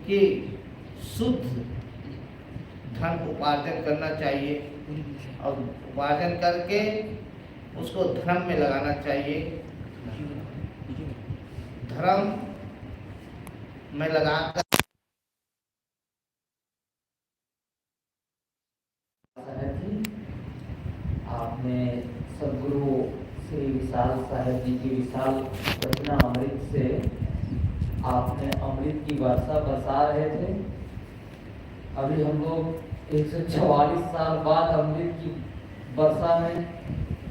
कि शुद्ध धन उपार्जन करना चाहिए और उपार्जन करके उसको धर्म में लगाना चाहिए। धर्म में लगाकर आपने सदगुरु श्री विशाल साहेब जी की विशाल रचना अमृत से आपने अमृत की वर्षा बरसा रहे थे। अभी हम लोग 144 साल बाद अमृत की वर्षा में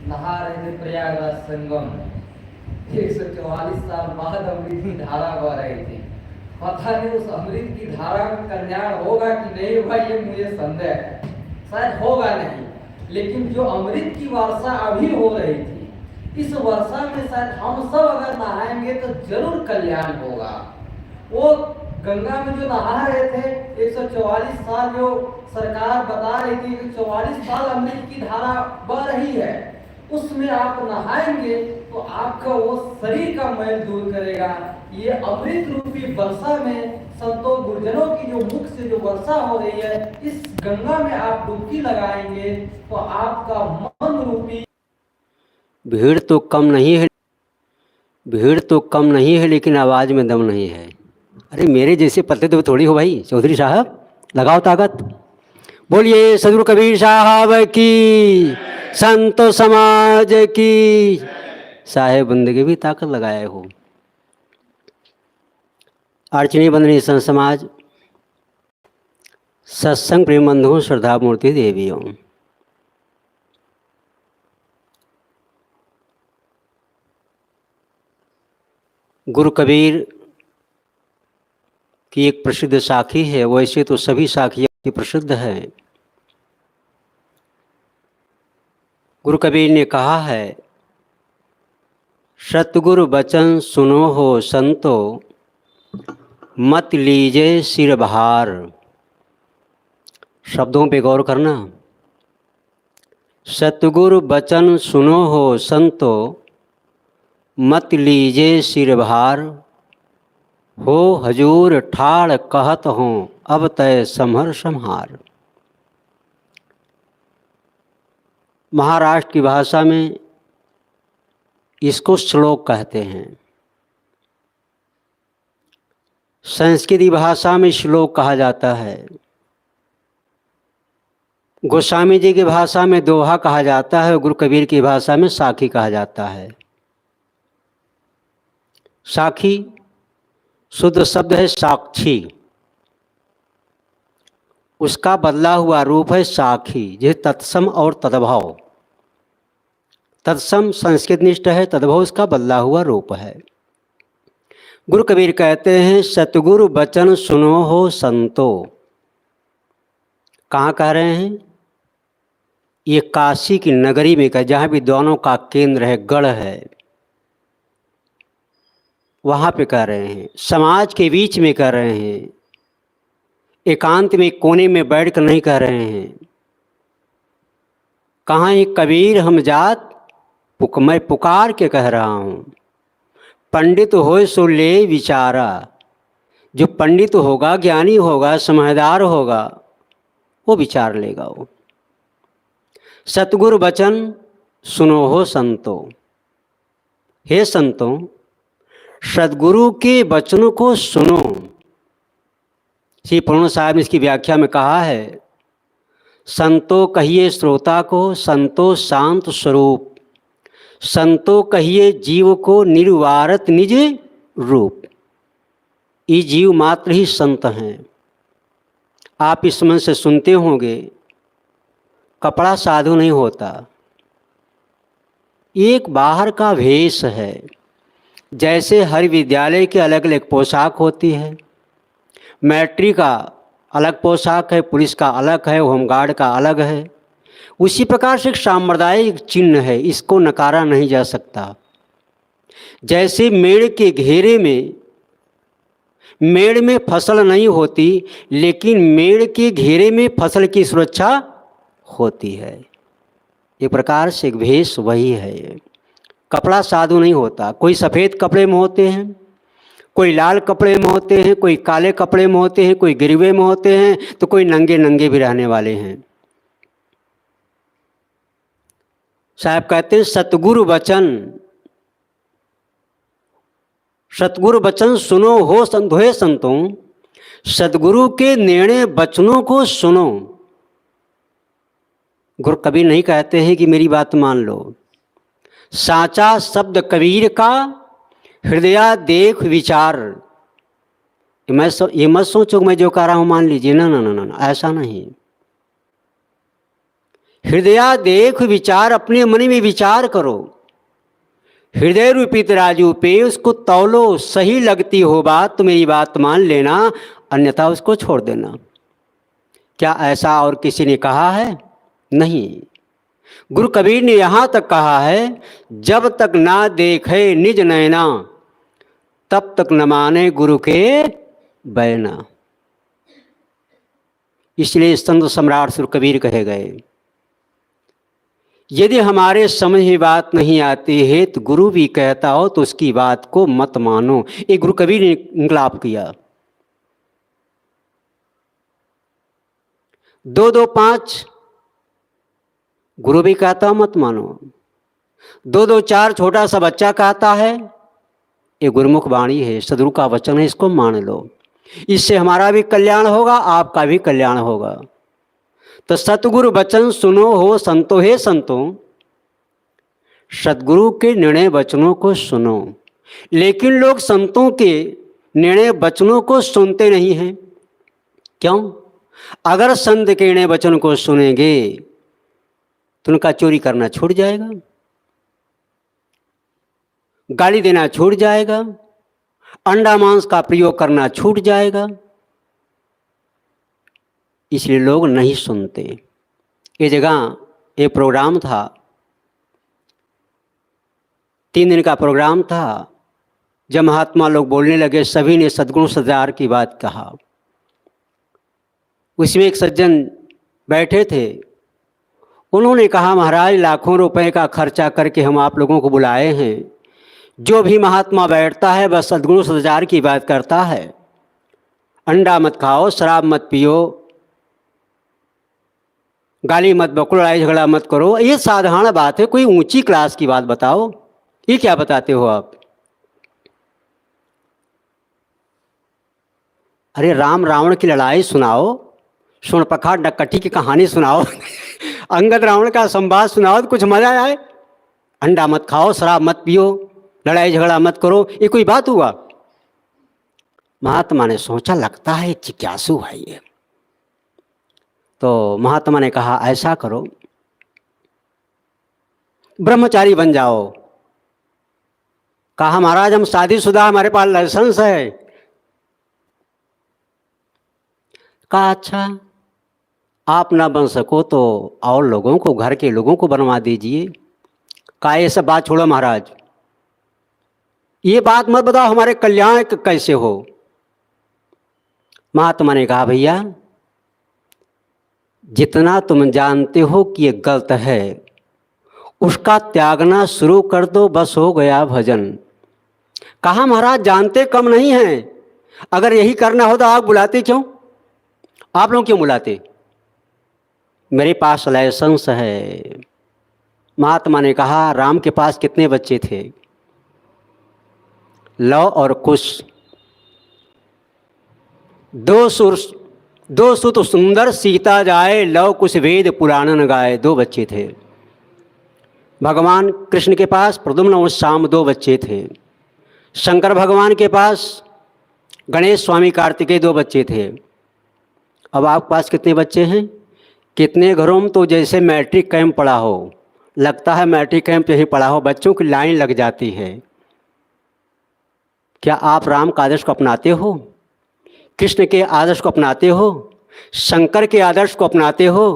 नहा रहे थे प्रयागराज संगम में। 144 साल बाद अमृत की धारा बह रही थी। पता नहीं उस अमृत की धारा का कल्याण होगा कि नहीं होगा, ये मुझे संदेह है। शायद होगा नहीं, लेकिन जो अमृत की वर्षा अभी हो रही थी, इस वर्षा में शायद हम सब अगर नहाएंगे तो जरूर कल्याण होगा। वो गंगा में जो नहा रहे थे 144 साल, जो सरकार बता रही थी कि 44 साल अमृत की धारा बह रही है, उसमें आप नहाएंगे तो आपका वो शरीर का मैल दूर करेगा। ये अमृत रूपी वर्षा में संतों गुरुजनों की जो मुख से जो वर्षा हो रही है, इस गंगा में आप डुबकी लगाएंगे तो आपका मन रूपी भीड़ तो कम नहीं है, लेकिन आवाज़ में दम नहीं है। अरे मेरे जैसे पतले तो थोड़ी हो भाई। चौधरी साहब लगाओ ताकत। बोलिए सदगुरु कबीर साहब की, संत समाज की। साहेब बंदगी भी ताकत लगाए हो। अर्चनी बंदनी संत समाज, सत्संग प्रेम बंधु, श्रद्धा मूर्ति देवियों, गुरु कबीर की एक प्रसिद्ध साखी है। वैसे तो सभी साखियाँ की प्रसिद्ध है। गुरु कबीर ने कहा है, सतगुरु बचन सुनो हो संतो, मत लीजे सिर भार। शब्दों पे गौर करना। सतगुरु बचन सुनो हो संतो, मत लीजे सिर भार। हो हजूर ठाड़ कहत हो, अब तय समहर सम्हार। महाराष्ट्र की भाषा में इसको श्लोक कहते हैं। संस्कृत भाषा में श्लोक कहा जाता है। गोस्वामी जी की भाषा में दोहा कहा जाता है, गुरु कबीर की भाषा में साखी कहा जाता है। साखी शुद्ध शब्द है साक्षी, उसका बदला हुआ रूप है साखी, जैसे तत्सम और तद्भव। तत्सम संस्कृत निष्ठ है, तद्भव उसका बदला हुआ रूप है। गुरु कबीर कहते हैं सतगुरु बचन सुनो हो संतो। कहाँ कह रहे हैं? ये काशी की नगरी में, जहाँ भी दोनों का केंद्र है, गढ़ है, वहाँ पे कह रहे हैं। समाज के बीच में कह रहे हैं, एकांत में कोने में बैठ कर नहीं कह रहे हैं। कहाँ ये कबीर हम जात मैं पुकार के कह रहा हूँ। पंडित होए सो ले विचारा। जो पंडित होगा, ज्ञानी होगा, समझदार होगा, वो विचार लेगा। वो सतगुरु वचन सुनो हो संतो। हे संतों, सदगुरु के वचनों को सुनो। श्री पूर्ण साहब ने इसकी व्याख्या में कहा है, संतो कहिए श्रोता को, संतो शांत स्वरूप। संतो कहिए जीव को, निर्वारत निज रूप। ये जीव मात्र ही संत हैं। आप इस मन से सुनते होंगे, कपड़ा साधु नहीं होता, एक बाहर का वेश है। जैसे हर विद्यालय के अलग अलग पोशाक होती है, मैट्रिक का अलग पोशाक है, पुलिस का अलग है, होमगार्ड का अलग है, उसी प्रकार से एक सांप्रदायिक चिन्ह है, इसको नकारा नहीं जा सकता। जैसे मेड़ के घेरे में, मेड़ में फसल नहीं होती, लेकिन मेड़ के घेरे में फसल की सुरक्षा होती है। एक प्रकार से एक भेष वही है। कपड़ा साधु नहीं होता। कोई सफ़ेद कपड़े में होते हैं, कोई लाल कपड़े में होते हैं, कोई काले कपड़े में होते हैं, कोई गिरवे में होते हैं, तो कोई नंगे नंगे भी रहने वाले हैं। साहब कहते हैं सतगुरु वचन, सतगुरु वचन सुनो हो संतो। हे संतों, सतगुरु के निर्णय वचनों को सुनो। गुरु कबीर नहीं कहते हैं कि मेरी बात मान लो। साचा शब्द कबीर का, हृदय देख विचार। ये मत सोचो मैं जो कह रहा हूं मान लीजिए, ना ना ना ना, ऐसा नहीं। हृदय देख विचार, अपने मन में विचार करो। हृदय रूपी तराजू पे उसको तौलो, सही लगती हो बात तो मेरी बात मान लेना, अन्यथा उसको छोड़ देना। क्या ऐसा और किसी ने कहा है? नहीं। गुरु कबीर ने यहाँ तक कहा है, जब तक ना देखे निज नैना, तब तक न माने गुरु के बैना। इसलिए संत सम्राट श्री कबीर कहे गए, यदि हमारे समझ में बात नहीं आती है तो गुरु भी कहता हो तो उसकी बात को मत मानो। ये गुरु कबीर ने इंकलाब किया। 2-2-5 गुरु भी कहता मत मानो। 2-2-4 छोटा सा बच्चा कहता है, ये गुरुमुख वाणी है, सदगुरु का वचन है, इसको मान लो। इससे हमारा भी कल्याण होगा, आपका भी कल्याण होगा। तो सतगुरु वचन सुनो हो संतो। हे संतों, सतगुरु के निर्णय वचनों को सुनो। लेकिन लोग संतों के निर्णय वचनों को सुनते नहीं हैं। क्यों? अगर संत के निर्णय वचन को सुनेंगे तो उनका चोरी करना छूट जाएगा, गाली देना छूट जाएगा, अंडा मांस का प्रयोग करना छूट जाएगा। इसलिए लोग नहीं सुनते। ये जगह एक प्रोग्राम था, 3 दिन का प्रोग्राम था। जब महात्मा लोग बोलने लगे, सभी ने सद्गुरु सदार की बात कहा। उसमें एक सज्जन बैठे थे, उन्होंने कहा महाराज लाखों रुपए का खर्चा करके हम आप लोगों को बुलाए हैं, जो भी महात्मा बैठता है बस सद्गुरु सदाचार की बात करता है, अंडा मत खाओ, शराब मत पियो, गाली मत बको, लड़ाई झगड़ा मत करो, ये साधारण बात है। कोई ऊंची क्लास की बात बताओ, ये क्या बताते हो आप? अरे राम रावण की लड़ाई सुनाओ, शूर्पणखा नक्कटी की कहानी सुनाओ अंगद रावण का संवाद सुनाओ तो कुछ मजा आए। अंडा मत खाओ, शराब मत पियो, लड़ाई झगड़ा मत करो, ये कोई बात हुआ? महात्मा ने सोचा लगता है जिज्ञासु है ये। तो महात्मा ने कहा ऐसा करो, ब्रह्मचारी बन जाओ। कहा महाराज हम शादीशुदा, हमारे पास लाइसेंस है। कहा अच्छा आप ना बन सको तो और लोगों को, घर के लोगों को बनवा दीजिए। कहा ये सब बात छोड़ो महाराज, ये बात मत बताओ हमारे कल्याण कैसे हो। महात्मा ने कहा भैया जितना तुम जानते हो कि ये गलत है उसका त्यागना शुरू कर दो, बस हो गया भजन। कहा महाराज जानते कम नहीं हैं, अगर यही करना हो तो आप बुलाते क्यों? आप लोग क्यों बुलाते? मेरे पास लाइसेंस है। महात्मा ने कहा राम के पास कितने बच्चे थे? लव और कुश, दो सुत सुंदर सीता जाए, लव कुश वेद पुराणन गाए। 2 बच्चे थे। भगवान कृष्ण के पास प्रद्युम्न और श्याम 2 बच्चे थे। शंकर भगवान के पास गणेश स्वामी कार्तिकेय 2 बच्चे थे। अब आपके पास कितने बच्चे हैं? कितने घरों में तो जैसे मैट्रिक कैंप पड़ा हो, लगता है मैट्रिक कैंप यहीं पड़ा हो, बच्चों की लाइन लग जाती है। क्या आप राम का आदर्श को अपनाते हो? कृष्ण के आदर्श को अपनाते हो? शंकर के आदर्श को अपनाते हो?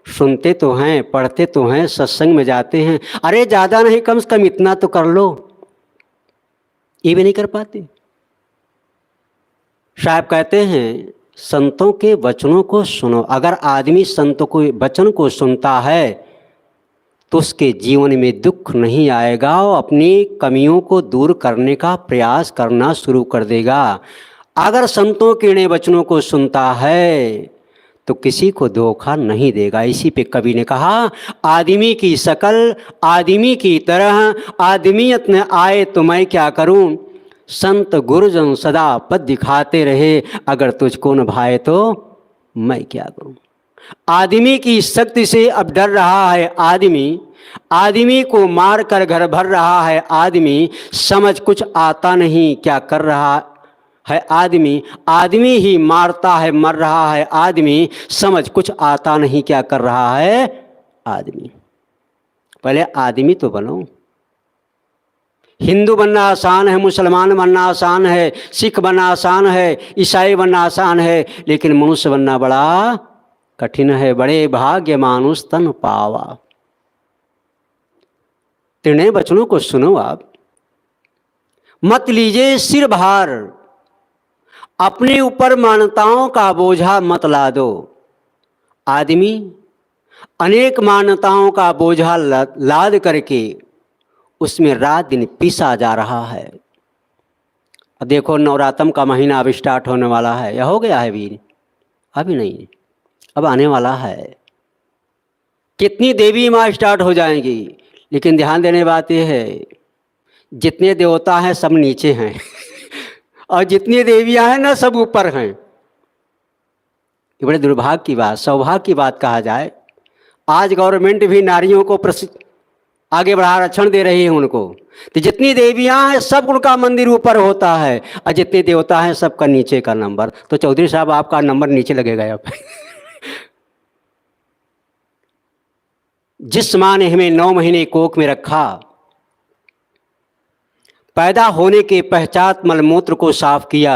सुनते तो हैं, पढ़ते तो हैं, सत्संग में जाते हैं, अरे ज़्यादा नहीं कम से कम इतना तो कर लो, ये भी नहीं कर पाते। साहब कहते हैं संतों के वचनों को सुनो। अगर आदमी संतों के वचन को सुनता है तो उसके जीवन में दुख नहीं आएगा और अपनी कमियों को दूर करने का प्रयास करना शुरू कर देगा। अगर संतों के वचनों को सुनता है तो किसी को धोखा नहीं देगा। इसी पे कवि ने कहा आदमी की शकल आदमी की तरह, आदमियत न आए तो मैं क्या करूं, संत गुरुजन सदा पद दिखाते रहे, अगर तुझको न भाए तो मैं क्या करूं। आदमी की शक्ति से अब डर रहा है आदमी, आदमी को मार कर घर भर रहा है आदमी, समझ कुछ आता नहीं क्या कर रहा है आदमी, आदमी ही मारता है मर रहा है आदमी, समझ कुछ आता नहीं क्या कर रहा है आदमी। पहले आदमी तो बनो। हिंदू बनना आसान है, मुसलमान बनना आसान है, सिख बनना आसान है, ईसाई बनना आसान है, लेकिन मनुष्य बनना बड़ा कठिन है। बड़े भाग्य मानुष तन पावा। तीनों वचनों को सुनो आप। मत लीजिए सिर भार, अपने ऊपर मान्यताओं का बोझा मत ला दो। आदमी अनेक मान्यताओं का बोझा लाद करके उसमें रात दिन पिसा जा रहा है। अब देखो नवरात्रम का महीना अब स्टार्ट होने वाला है, या हो गया है वीर? अभी नहीं, अब आने वाला है। कितनी देवी माँ स्टार्ट हो जाएंगी, लेकिन ध्यान देने बात यह है जितने देवता हैं सब नीचे हैं और जितनी देवियां हैं ना सब ऊपर हैं। ये बड़े दुर्भाग्य की बात, सौभाग्य की बात कहा जाए। आज गवर्नमेंट भी नारियों को आगे बढ़ा आरक्षण दे रही है उनको, तो जितनी देवियां हैं सब उनका मंदिर ऊपर होता है और जितने देवता हैं सबका नीचे का नंबर। तो चौधरी साहब आपका नंबर नीचे लगेगा अब जिस माँ ने हमें 9 महीने कोख में रखा, पैदा होने के पश्चात मलमूत्र को साफ किया,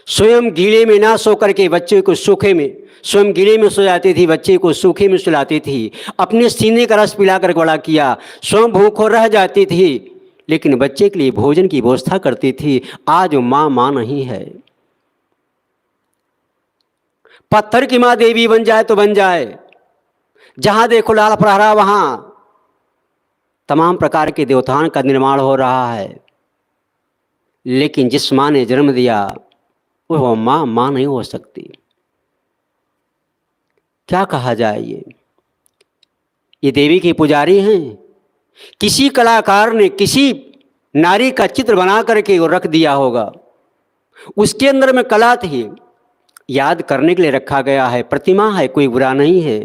स्वयं गीले में ना सो करके बच्चे को सूखे में, स्वयं गीले में सो जाती थी, बच्चे को सूखे में सुलाती थी, अपने सीने का रस पिला कर बड़ा किया, स्वयं भूखों रह जाती थी लेकिन बच्चे के लिए भोजन की व्यवस्था करती थी। आज माँ नहीं है। पत्थर की माँ देवी बन जाए तो बन जाए, जहाँ देखो लाल प्रहरा वहाँ तमाम प्रकार के देवताओं का निर्माण हो रहा है। लेकिन जिस माँ ने जन्म दिया वह माँ नहीं हो सकती। क्या कहा जाए, ये देवी के पुजारी हैं। किसी कलाकार ने किसी नारी का चित्र बना करके वो रख दिया होगा, उसके अंदर में कला थी, याद करने के लिए रखा गया है, प्रतिमा है, कोई बुरा नहीं है।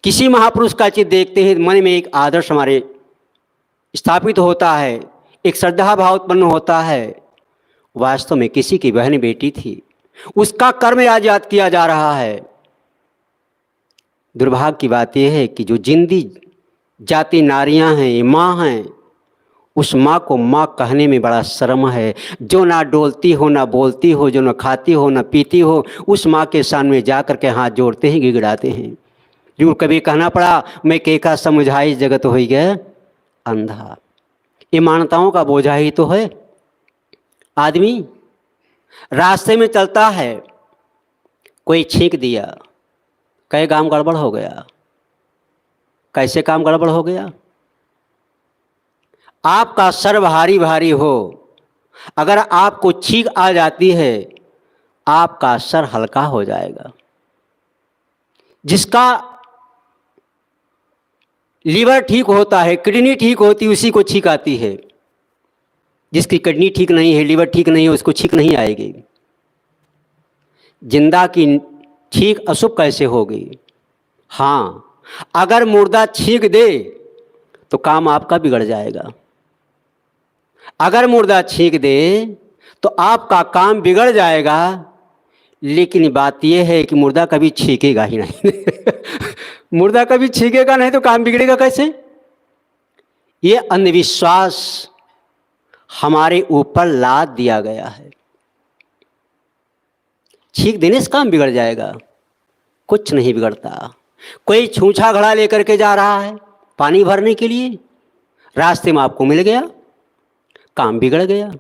किसी महापुरुष का चित्र देखते ही मन में एक आदर्श हमारे स्थापित होता है, एक श्रद्धा भाव उत्पन्न होता है। वास्तव में किसी की बहन बेटी थी, उसका कर्म आज याद किया जा रहा है। दुर्भाग्य की बात यह है कि जो जिंदी जाति नारियां हैं, ये माँ हैं, उस माँ को माँ कहने में बड़ा शर्म है। जो ना डोलती हो, ना बोलती हो, जो ना खाती हो, ना पीती हो, उस माँ के सामने जा कर के हाथ जोड़ते हैं, गिड़गिड़ाते हैं। जो कभी कहना पड़ा, मैं केका समझाई जगत हो गया अंधा। ये मान्यताओं का बोझा ही तो है। आदमी रास्ते में चलता है, कोई छींक दिया, कई काम गड़बड़ हो गया। कैसे काम गड़बड़ हो गया? आपका सर भारी भारी हो, अगर आपको छींक आ जाती है, आपका सर हल्का हो जाएगा। जिसका लीवर ठीक होता है, किडनी ठीक होती है, उसी को छींक आती है। जिसकी किडनी ठीक नहीं है, लीवर ठीक नहीं है, उसको छींक नहीं आएगी। जिंदा की छींक अशुभ कैसे होगी? हाँ, अगर मुर्दा छींक दे तो काम आपका बिगड़ जाएगा। अगर मुर्दा छींक दे तो आपका काम बिगड़ जाएगा। लेकिन बात यह है कि मुर्दा कभी छींकेगा ही नहीं। मुर्दा कभी छींकेगा नहीं तो काम बिगड़ेगा कैसे? ये अंधविश्वास हमारे ऊपर लाद दिया गया है। छींक देने से काम बिगड़ जाएगा? कुछ नहीं बिगड़ता। कोई छूछा घड़ा लेकर के जा रहा है पानी भरने के लिए, रास्ते में आपको मिल गया, काम बिगड़ गया।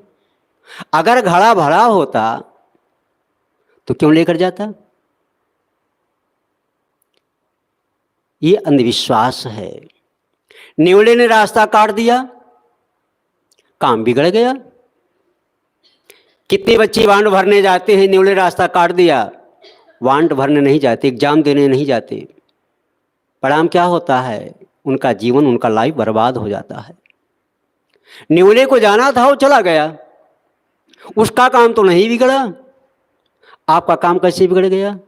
अगर घड़ा भरा होता तो क्यों लेकर जाता? ये अंधविश्वास है। न्योले ने रास्ता काट दिया, काम बिगड़ गया। कितने बच्चे वांड भरने जाते हैं, न्योले रास्ता काट दिया, वांड भरने नहीं जाते, एग्जाम देने नहीं जाते। परिणाम क्या होता है? उनका जीवन, उनका लाइफ बर्बाद हो जाता है। न्योले को जाना था, वो चला गया, उसका काम तो नहीं बिगड़ा, आपका काम कैसे बिगड़ गया?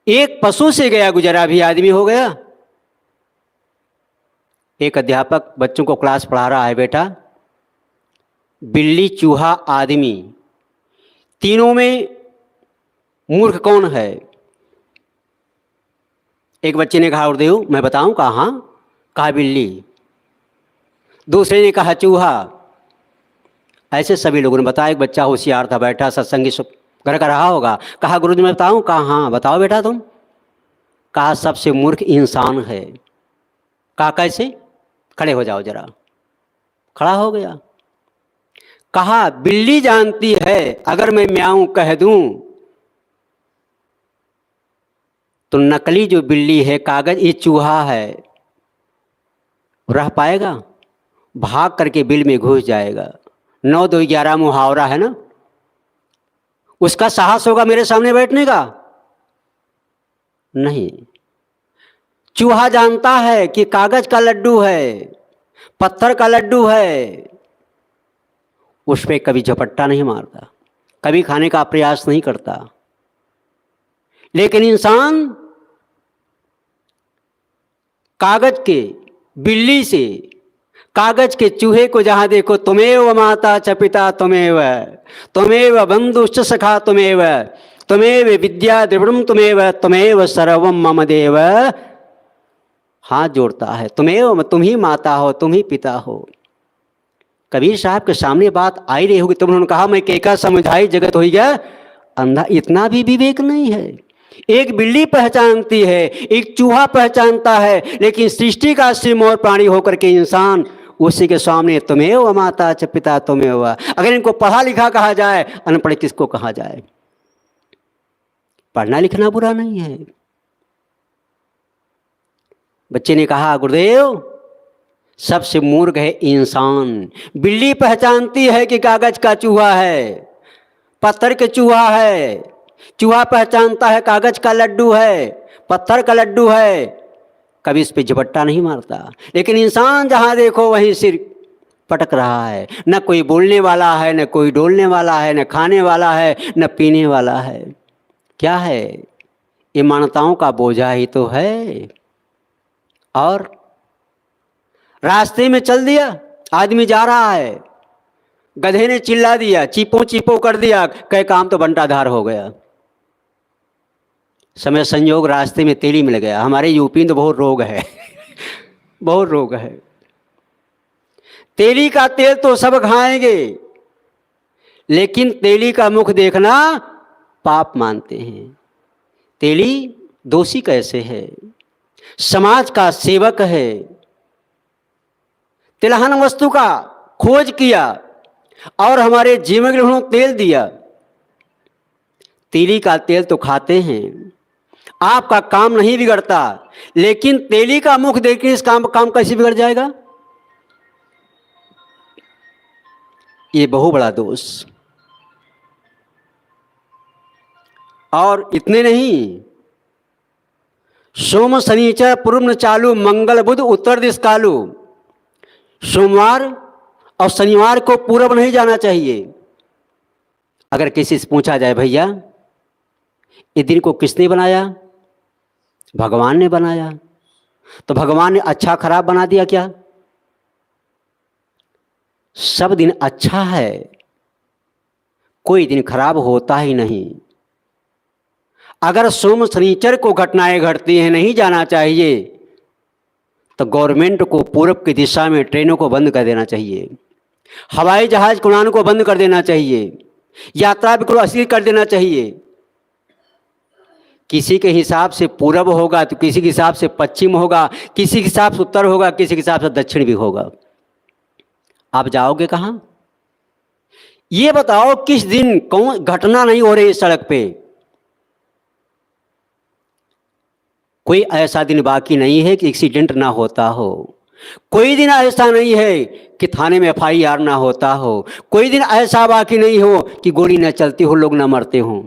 एक पशु से गया गुजरा भी आदमी हो गया। एक अध्यापक बच्चों को क्लास पढ़ा रहा है, बेटा बिल्ली, चूहा, आदमी, तीनों में मूर्ख कौन है? एक बच्चे ने कहा, गुरुदेव मैं बताऊं? कहा कहा बिल्ली। दूसरे ने कहा चूहा। ऐसे सभी लोगों ने बताया। एक बच्चा होशियार था, बैठा सत्संगी घर का रहा होगा, कहा गुरुजी मैं बताऊं? कहा हाँ बताओ बेटा तुम। कहा सबसे मूर्ख इंसान है। कहा कैसे? खड़े हो जाओ जरा। खड़ा हो गया। कहा बिल्ली जानती है अगर मैं म्याऊं कह दूं तो नकली जो बिल्ली है, कागज, ये चूहा है, रह पाएगा? भाग करके बिल में घुस जाएगा। 9 2 11 मुहावरा है ना, उसका साहस होगा मेरे सामने बैठने का? नहीं। चूहा जानता है कि कागज का लड्डू है, पत्थर का लड्डू है, उस पर कभी झपट्टा नहीं मारता, कभी खाने का प्रयास नहीं करता। लेकिन इंसान कागज के बिल्ली से, कागज के चूहे को जहां देखो तुमेव माता च पिता तुमेव, तुमेव बंधुश्च सखा तुमेव, तुमेव विद्या द्रविणम तुमेव, तुमेव सर्वम मम देव, हाथ जोड़ता है। तुमेव, तुम ही माता हो, तुम ही पिता हो। कबीर साहब के सामने बात आई रही होगी तो उन्होंने कहा मैं केका समझाई जगत हो गया अंधा। इतना भी विवेक नहीं है। एक बिल्ली पहचानती है, एक चूहा पहचानता है, लेकिन सृष्टि का सिरमौर प्राणी होकर के इंसान उसी के सामने तुमेव माता च पिता तुमेव। अगर इनको पढ़ा लिखा कहा जाए, अनपढ़ किसको कहा जाए? पढ़ना लिखना बुरा नहीं है, बच्चे ने कहा गुरुदेव सबसे मूर्ख है इंसान। बिल्ली पहचानती है कि कागज का चूहा है, पत्थर के चूहा है। चूहा पहचानता है कागज का लड्डू है, पत्थर का लड्डू है, कभी इस पे झपट्टा नहीं मारता। लेकिन इंसान जहां देखो वहीं सिर पटक रहा है। न कोई बोलने वाला है, न कोई डोलने वाला है, न खाने वाला है, न पीने वाला है। क्या है? ये मान्यताओं का बोझा ही तो है। और रास्ते में चल दिया, आदमी जा रहा है, गधे ने चिल्ला दिया, चीपो चीपो कर दिया, कई काम तो बंटाधार हो गया। समय संयोग रास्ते में तेली मिल गया। हमारे यूपी में तो बहुत रोग है बहुत रोग है। तेली का तेल तो सब खाएंगे, लेकिन तेली का मुख देखना पाप मानते हैं। तेली दोषी कैसे है? समाज का सेवक है। तिलहन वस्तु का खोज किया और हमारे जीवन के लिए उन्होंने तेल दिया। तेली का तेल तो खाते हैं, आपका काम नहीं बिगड़ता, लेकिन तेली का मुख देख के इस काम कैसे बिगड़ जाएगा? ये बहु बड़ा दोष। और इतने नहीं, सोम शनिचर पूर्व न चालू, मंगल बुध उत्तर दिश कालू। सोमवार और शनिवार को पूरब नहीं जाना चाहिए। अगर किसी से पूछा जाए भैया ये दिन को किसने बनाया? भगवान ने बनाया। तो भगवान ने अच्छा खराब बना दिया क्या? सब दिन अच्छा है, कोई दिन खराब होता ही नहीं। अगर सोम शनिचर को घटनाएं घटती हैं, नहीं जाना चाहिए, तो गवर्नमेंट को पूरब की दिशा में ट्रेनों को बंद कर देना चाहिए, हवाई जहाज उड़ान को बंद कर देना चाहिए, यात्रा बिल्कुल अस्थिर कर देना चाहिए। किसी के हिसाब से पूरब होगा तो किसी के हिसाब से पश्चिम होगा, किसी के हिसाब से उत्तर होगा, किसी के हिसाब से दक्षिण भी होगा। आप जाओगे कहाँ? ये बताओ किस दिन कौन घटना नहीं हो रही सड़क पे? कोई ऐसा दिन बाकी नहीं है कि एक्सीडेंट ना होता हो। कोई दिन ऐसा नहीं है कि थाने में FIR ना होता हो। कोई दिन ऐसा बाकी नहीं हो कि गोली न चलती हो, लोग ना मरते हों।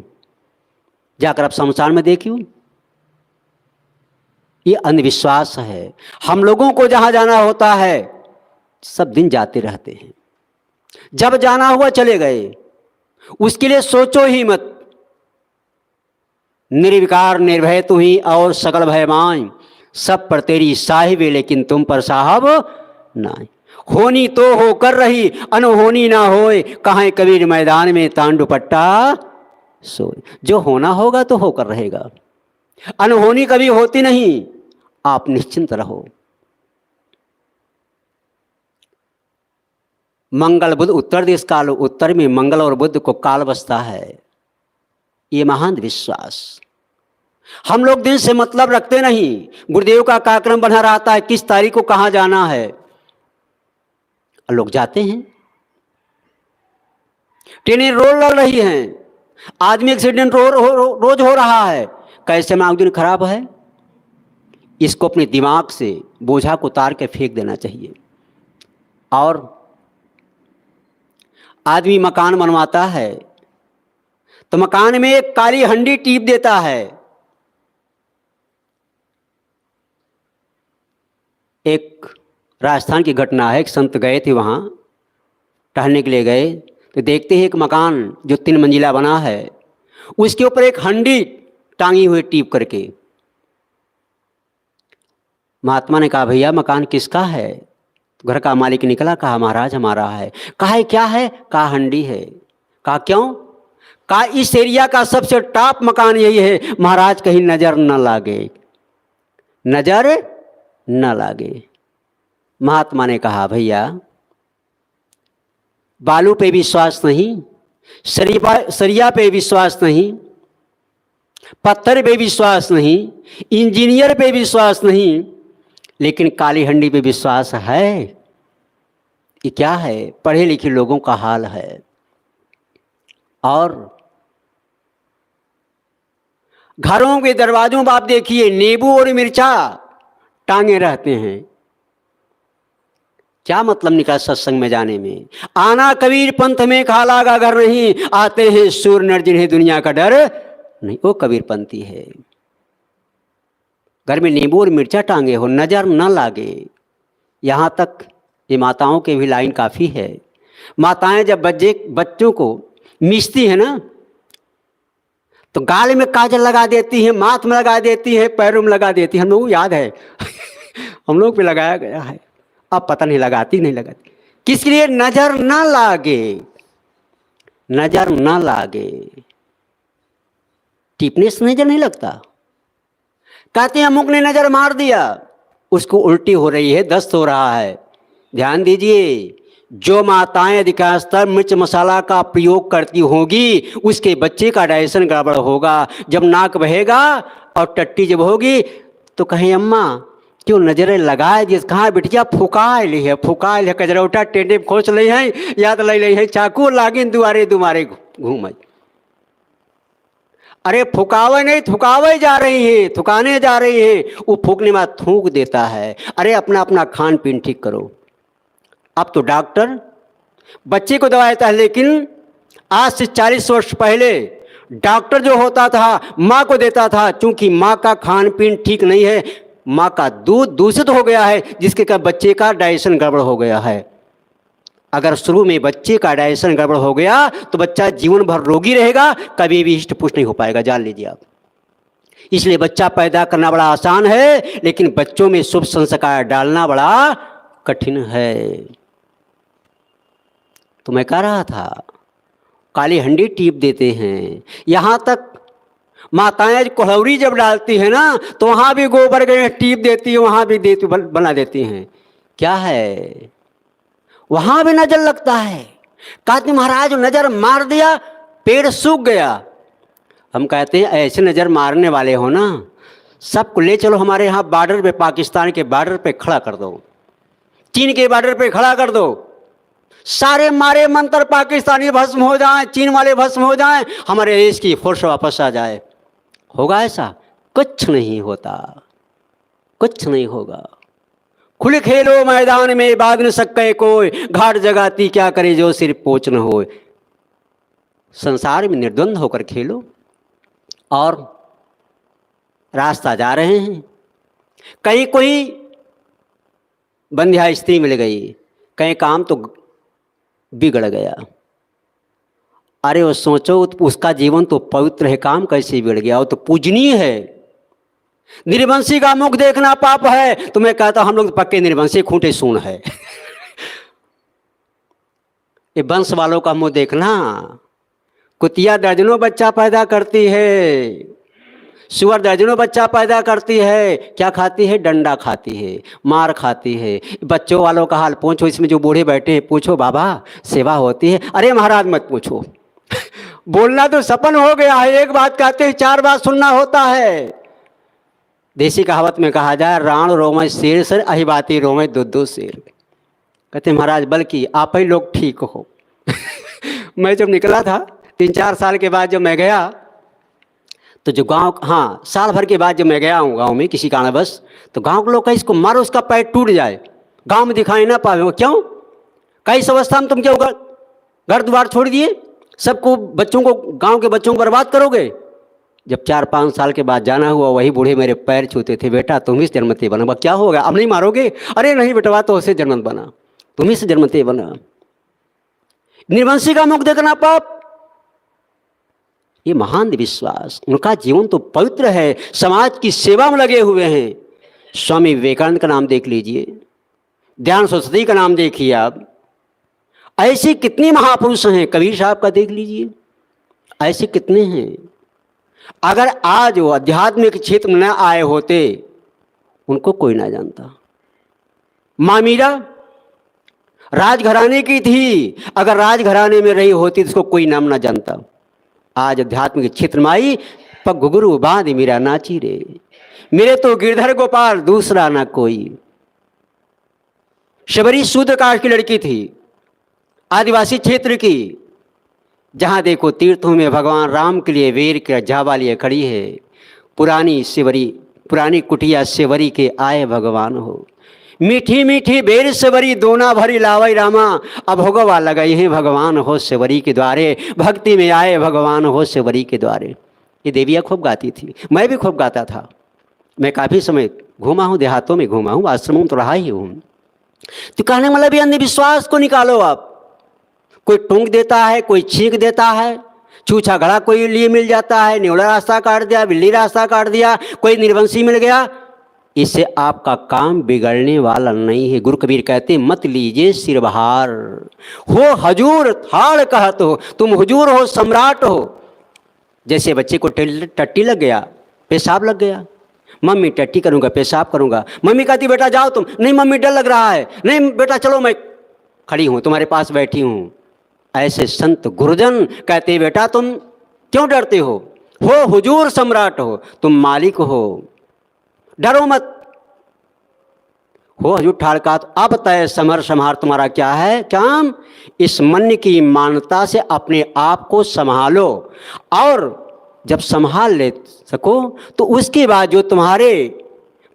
जाकर आप शमशान में देखियो। ये अंधविश्वास है। हम लोगों को जहां जाना होता है सब दिन जाते रहते हैं, जब जाना हुआ चले गए, उसके लिए सोचो ही मत। निर्विकार निर्भय तू ही और सकल भय मान, सब पर तेरी साहिब लेकिन तुम पर साहब नाई। होनी तो हो कर रही, अनहोनी ना होए, कहाँ कबीर मैदान में तांडु पट्टा सोए। जो होना होगा तो होकर रहेगा, अनहोनी कभी होती नहीं। आप निश्चिंत रहो। मंगल बुध उत्तर दिश काल, उत्तर में मंगल और बुध को काल बसता है। ये महान विश्वास। हम लोग दिन से मतलब रखते नहीं। गुरुदेव का कार्यक्रम बना रहता है, किस तारीख को कहां जाना है, लोग जाते हैं। ट्रेनें रोज लड़ रही हैं, आदमी एक्सीडेंट रोज हो रहा है। कैसे मार्ग दिन खराब है? इसको अपने दिमाग से बोझा को उतार के फेंक देना चाहिए। और आदमी मकान बनवाता है तो मकान में एक काली हंडी टीप देता है। एक राजस्थान की घटना है, एक संत गए थे वहाँ टहलने के लिए गए, तो देखते हैं एक मकान जो 3 मंजिला बना है, उसके ऊपर एक हंडी टांगी हुई टीप करके। महात्मा ने कहा भैया मकान किसका है? घर का मालिक निकला, कहा महाराज हमारा है। कहा क्या है? कहा हंडी है। कहा क्यों? कहा इस एरिया का सबसे टॉप मकान यही है महाराज, कहीं नजर न लागे, नजर न लागे। महात्मा ने कहा भैया बालू पे विश्वास नहीं, सरिया पे विश्वास नहीं, पत्थर पे विश्वास नहीं, इंजीनियर पे विश्वास नहीं, लेकिन काली हंडी पे विश्वास है। ये क्या है? पढ़े लिखे लोगों का हाल है। और घरों के दरवाजों पर आप देखिए नींबू और मिर्चा टांगे रहते हैं। क्या मतलब निकला सत्संग में जाने में? आना कबीर पंथ में खाला का घर नहीं, आते हैं सूर नर जिन्हें दुनिया का डर नहीं, वो कबीर पंथी है। घर में नींबू और मिर्चा टांगे हो, नजर न लागे। यहां तक ये माताओं के भी लाइन काफी है। माताएं जब बच्चों को मीचती है ना, तो गाल में काजल लगा देती है, माथ में लगा देती है, पैरों में लगा देती है। हम लोगों को याद है हम लोग पे लगाया गया है। अब पता नहीं लगाती नहीं लगाती किस लिए? नजर ना लागे, नजर ना लागे। टिपने से नजर नहीं लगता। कहते हैं अमुक ने नजर मार दिया, उसको उल्टी हो रही है, दस्त हो रहा है। ध्यान दीजिए, जो माताएं अधिकांशतः मिर्च मसाला का प्रयोग करती होंगी, उसके बच्चे का डाइजेशन गड़बड़ होगा। जब नाक बहेगा और टट्टी जब होगी तो कहें अम्मा क्यों नजरें लगाए जिस कहाँ बिटिया फुकाए ली है, फुकाए है कजरौटा टेंडे खोच ली है, याद ले ली है चाकू लागिन दुआरे दुमारे घूम। अरे फुकावे नहीं, थुकावे जा रही है, थुकाने जा रही है। वो फूकने में थूक देता है। अरे अपना अपना खान पीन ठीक करो। अब तो डॉक्टर बच्चे को दवा देता है, लेकिन आज से 40 वर्ष पहले डॉक्टर जो होता था माँ को देता था। चूंकि माँ का खान पीन ठीक नहीं है, माँ का दूध दूषित हो गया है, जिसके कारण बच्चे का डाइजेशन गड़बड़ हो गया है। अगर शुरू में बच्चे का डाइजेशन गड़बड़ हो गया तो बच्चा जीवन भर रोगी रहेगा, कभी भी हिष्ट पुष्ट नहीं हो पाएगा, जान लीजिए आप। इसलिए बच्चा पैदा करना बड़ा आसान है, लेकिन बच्चों में शुभ संस्कार डालना बड़ा कठिन है। तो मैं कह रहा था काली हंडी टीप देते हैं। यहां तक माताएं कोहलौरी जब डालती है ना, तो वहां भी गोबर गए टीप देती है, वहां भी बना देती हैं। क्या है? वहां भी नजर लगता है। कहते महाराज नजर मार दिया, पेड़ सूख गया। हम कहते हैं ऐसे नजर मारने वाले हो ना, सबको ले चलो हमारे यहाँ बॉर्डर पे, पाकिस्तान के बॉर्डर पे खड़ा कर दो, चीन के बॉर्डर पे खड़ा कर दो। सारे मारे मंत्र पाकिस्तानी भस्म हो जाएं, चीन वाले भस्म हो जाएं, हमारे देश की फोर्स वापस आ जाए। होगा ऐसा? कुछ नहीं होता, कुछ नहीं होगा। खुल खेलो मैदान में बाग न सके कोई, घाट जगाती क्या करे जो सिर्फ पोच न हो। संसार में निर्द्वंद होकर खेलो। और रास्ता जा रहे हैं, कहीं कोई बंध्या स्त्री मिल गई, कहीं काम तो बिगड़ गया। अरे वो सोचो, उसका जीवन तो पवित्र है, काम कैसे बिगड़ गया? वो तो पूजनीय है। निर्वंशी का मुख देखना पाप है, तो मैं कहता हम लोग पक्के निर्वंशी, खूंटे सून है। ये वंश वालों का मुंह देखना। कुतिया दर्जनों बच्चा पैदा करती है, सुअर दर्जनों बच्चा पैदा करती है। क्या खाती है? डंडा खाती है, मार खाती है। बच्चों वालों का हाल पूछो, इसमें जो बूढ़े बैठे हैं पूछो, बाबा सेवा होती है? अरे महाराज मत पूछो। बोलना तो सपन हो गया है, एक बात कहते हैं 4 बात सुनना होता है। देसी कहावत में कहा जाए, राण रोमय शेर सर, अहिबाती रोमय दो शेर। कहते महाराज बल्कि आप ही लोग ठीक हो। मैं जब निकला था 3-4 साल के बाद जब मैं गया, तो जो गांव, हाँ साल भर के बाद जब मैं गया हूँ गांव में किसी कारणवश, तो गांव के लोग कहीं इसको मारो उसका पैर टूट जाए, गांव में दिखाई ना पावे। क्यों? कई अवस्था में तुम क्या घर द्वार छोड़ दिए, सबको बच्चों को, गांव के बच्चों को बर्बाद करोगे। जब 4-5 साल के बाद जाना हुआ, वही बूढ़े मेरे पैर छूते थे, बेटा तुम ही से जन्मते बना। क्या होगा, अब नहीं मारोगे? अरे नहीं बेटवा, तो उससे जन्मत बना, तुम ही से जन्मते बना। निर्वंशी का मुख देखना पाप, ये महान विश्वास। उनका जीवन तो पवित्र है, समाज की सेवा में लगे हुए हैं। स्वामी विवेकानंद का नाम देख लीजिए, ध्यान सरस्वती का नाम देखिए आप। ऐसे कितने महापुरुष हैं, कबीर साहब का देख लीजिए, ऐसे कितने हैं। अगर आज वो आध्यात्मिक क्षेत्र में न आए होते, उनको कोई ना जानता। माँ मीरा राजघराने की थी, अगर राजघराने में रही होती तो उसको कोई नाम ना जानता। आज आध्यात्मिक क्षेत्र में आई, पग घुघरू बांध मीरा नाची रे, मेरे तो गिरधर गोपाल दूसरा ना कोई। शबरी शूद्र कास्ट की लड़की थी, आदिवासी क्षेत्र की, जहां देखो तीर्थों में भगवान राम के लिए वीर के झावा लिए खड़ी है। पुरानी शिवरी पुरानी कुटिया सेवरी के आए भगवान हो। मीठी मीठी बेर सेवरी दोना भरी लावई रामा, अब भोगवा लगई हैं भगवान हो सेवरी के द्वारे, भक्ति में आए भगवान हो सेवरी के द्वारे। ये देवियाँ खूब गाती थी, मैं भी खूब गाता था। मैं काफ़ी समय घूमा हूँ, देहातों में घूमा हूँ, आश्रमों में तो रहा ही हूँ। तो कहने का मतलब ये अंधविश्वास को निकालो आप। कोई टूंक देता है, कोई छींक देता है, चूचा घड़ा कोई लिए मिल जाता है, न्योड़ा रास्ता काट दिया, बिल्ली रास्ता काट दिया, कोई निर्वंशी मिल गया, इससे आपका काम बिगड़ने वाला नहीं है। गुरु कबीर कहते मत लीजिए सिरबहार, हो हजूर थाड़ कहत हो, तुम हुजूर हो, सम्राट हो। जैसे बच्चे को टट्टी लग गया, पेशाब लग गया, मम्मी टट्टी करूँगा, पेशाब करूँगा, मम्मी कहती बेटा जाओ तुम, नहीं मम्मी डर लग रहा है, नहीं बेटा चलो मैं खड़ी हूँ तुम्हारे पास बैठी हूँ। ऐसे संत गुरुजन कहते बेटा तुम क्यों डरते हो हुजूर सम्राट हो, तुम मालिक हो, डरो मत। हो हजूर ठाड़का, अब तय समर संहार, तुम्हारा क्या है काम, इस मन की मानता से अपने आप को संभालो, और जब संभाल ले सको तो उसके बाद जो तुम्हारे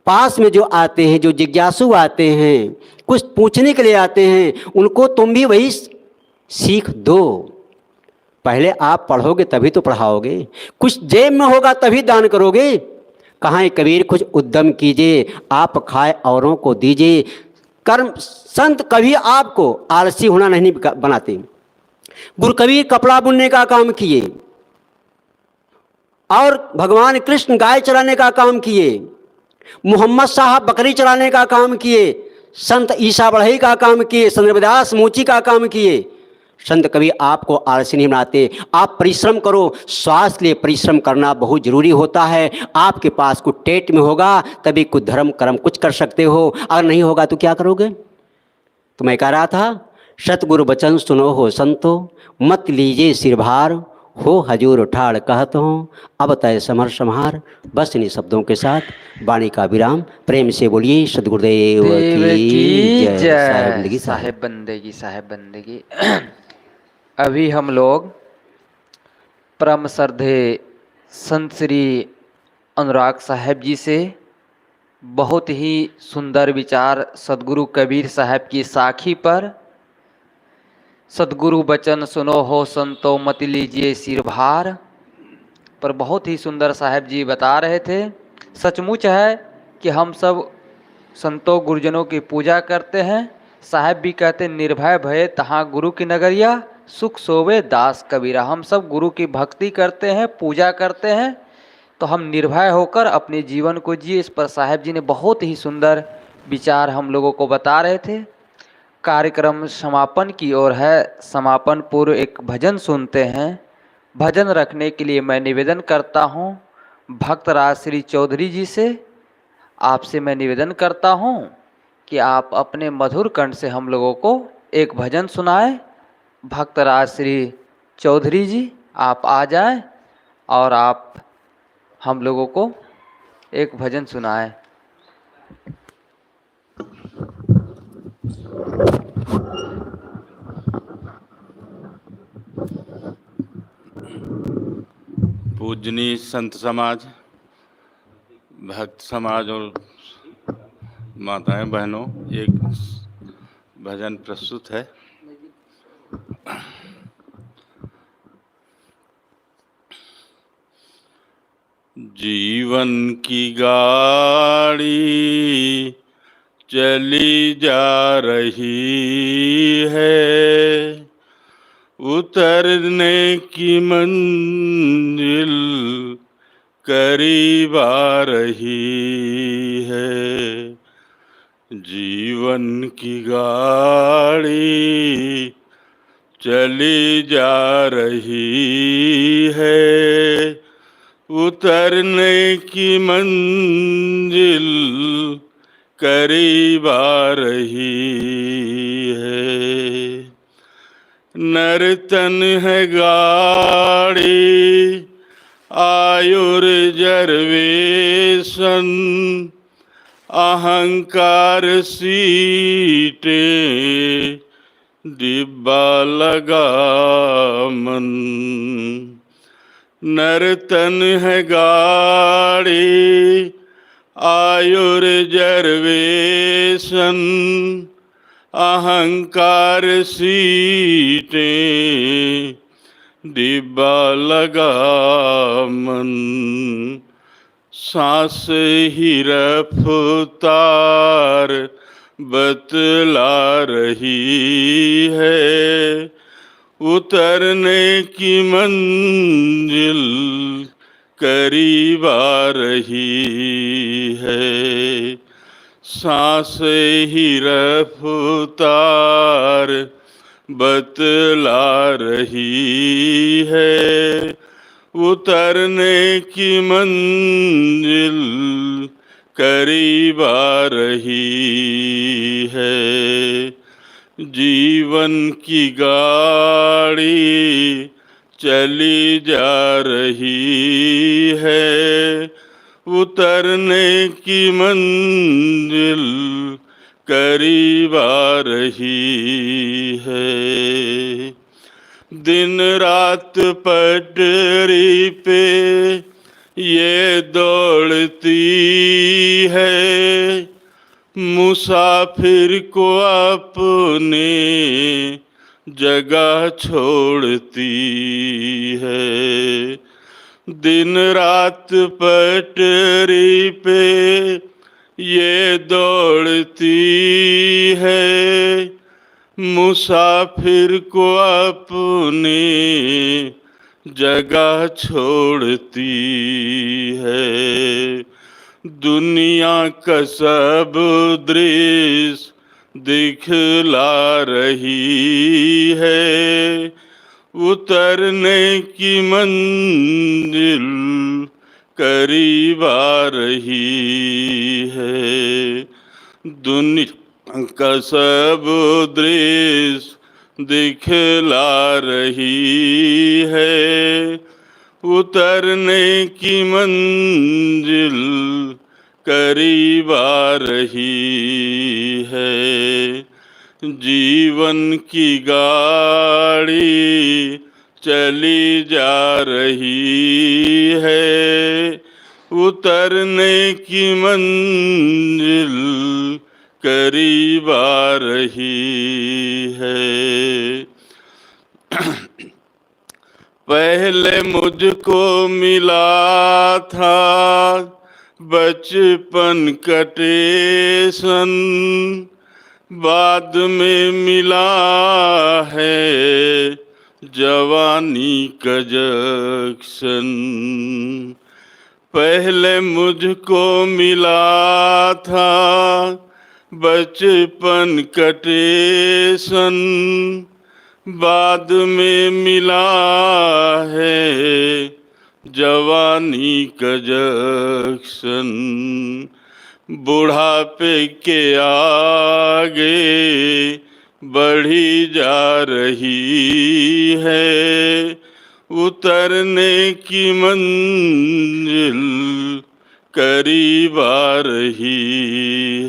पास में जो आते हैं, जो जिज्ञासु आते हैं, कुछ पूछने के लिए आते हैं, उनको तुम भी वही सीख दो। पहले आप पढ़ोगे तभी तो पढ़ाओगे, कुछ जेब में होगा तभी दान करोगे। कहाँ है कबीर, कुछ उद्यम कीजिए, आप खाए औरों को दीजिए। कर्म संत कभी आपको आलसी होना नहीं बनाते। गुरु कबीर कपड़ा बुनने का काम किए, और भगवान कृष्ण गाय चराने का काम किए, मोहम्मद साहब बकरी चराने का काम किए, संत ईसा बढ़ई का काम किए, संत रविदास मोची का काम किए। संत कभी आपको आलसी नहीं बनाते। आप परिश्रम करो, स्वास्थ्य के लिए परिश्रम करना बहुत जरूरी होता है। आपके पास कुछ टेट में होगा तभी कुछ धर्म कर्म कुछ कर सकते हो, अगर नहीं होगा तो क्या करोगे। तो मैं कह रहा था, सतगुरु वचन सुनो हो संतो, मत लीजिए सिरभार, हो हजूर उठाड़ कहत हो, अब तय समर संहार। बस इन्हीं शब्दों के साथ वाणी का विराम। प्रेम से बोलिए सतगुरुदेव की जय। साहेब बंदेगी, साहेब बंदेगी। अभी हम लोग परम श्रद्धे संत श्री अनुराग साहेब जी से बहुत ही सुंदर विचार सद्गुरु कबीर साहब की साखी पर, सद्गुरु बचन सुनो हो संतो मत लीजिए सिरभार पर बहुत ही सुंदर साहब जी बता रहे थे। सचमुच है कि हम सब संतों गुरुजनों की पूजा करते हैं। साहब भी कहते निर्भय भय तहाँ गुरु की नगरिया, सुख सोवे दास कबीरा। हम सब गुरु की भक्ति करते हैं, पूजा करते हैं, तो हम निर्भय होकर अपने जीवन को जिए। इस पर साहब जी ने बहुत ही सुंदर विचार हम लोगों को बता रहे थे। कार्यक्रम समापन की ओर है। समापन पूर्व एक भजन सुनते हैं। भजन रखने के लिए मैं निवेदन करता हूँ भक्तराज श्री चौधरी जी से। आपसे मैं निवेदन करता हूँ कि आप अपने मधुर कंठ से हम लोगों को एक भजन सुनाएं। भक्तराज श्री चौधरी जी आप आ जाएं और आप हम लोगों को एक भजन सुनाएं। पूजनीय संत समाज, भक्त समाज और माताएं बहनों, एक भजन प्रस्तुत है। जीवन की गाड़ी चली जा रही है, उतरने की मंजिल करीब आ रही है। जीवन की गाड़ी चली जा रही है, उतरने की मंजिल करीब आ रही है। नर्तन है गाड़ी आयुर्जर्वेशन, अहंकार सीटे डिब्बा लगा मन। नर्तन है गाड़ी आयुर्जर्वेशन अहंकार सीटें डिब्बा लगा मन सांस ही रफ्तार बतला रही है उतरने की मंजिल करीब आ रही है सांस ही रफ्तार बतला रही है उतरने की मंजिल करीब आ रही है जीवन की गाड़ी चली जा रही है उतरने की मंजिल करीब आ रही है दिन रात पटरी पे ये दौड़ती है मुसाफिर को अपने जगह छोड़ती है दिन रात पटरी पे ये दौड़ती है मुसाफिर को अपने जगह छोड़ती है दुनिया का सब दृश्य दिखला रही है उतरने की मंजिल करीब आ रही है दुनिया का सब दृश्य दिखला रही है उतरने की मंजिल करीब आ रही है जीवन की गाड़ी चली जा रही है उतरने की मंजिल करीब आ रही है पहले मुझको मिला था बचपन कटेसन बाद में मिला है जवानी का जंक्शन पहले मुझको मिला था बचपन कटेसन बाद में मिला है जवानी का जंक्शन बुढ़ापे के आगे बढ़ी जा रही है उतरने की मंजिल करीब आ रही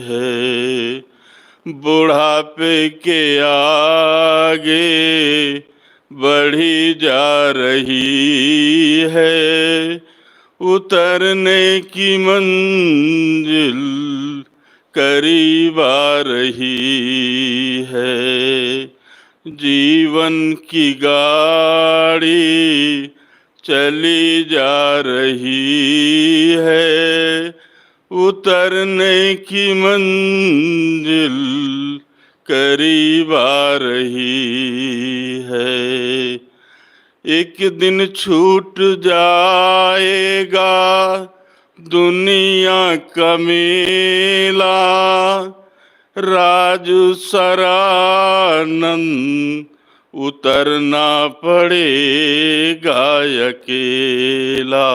है बुढ़ापे के आगे बढ़ी जा रही है उतरने की मंजिल करीब आ रही है जीवन की गाड़ी चली जा रही है उतरने की मंजिल करीब आ रही है एक दिन छूट जाएगा दुनिया का मेला राजू सरानंद उतरना पड़ेगा अकेला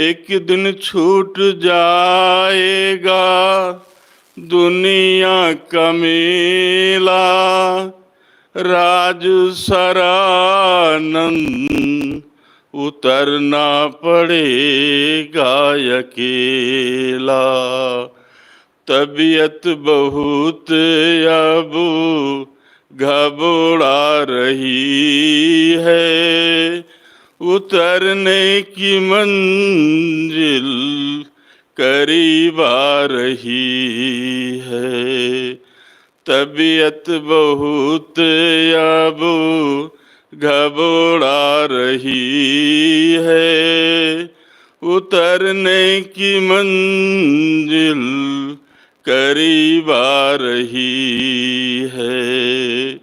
एक दिन छूट जाएगा दुनिया का मेला राजू सरानंद उतरना पड़ेगा अकेला तबीयत बहुत अब घबरा रही है उतरने की मंजिल करीब आ रही है। तबीयत बहुत अब घबरा रही है। उतरने की मंजिल करीब आ रही है।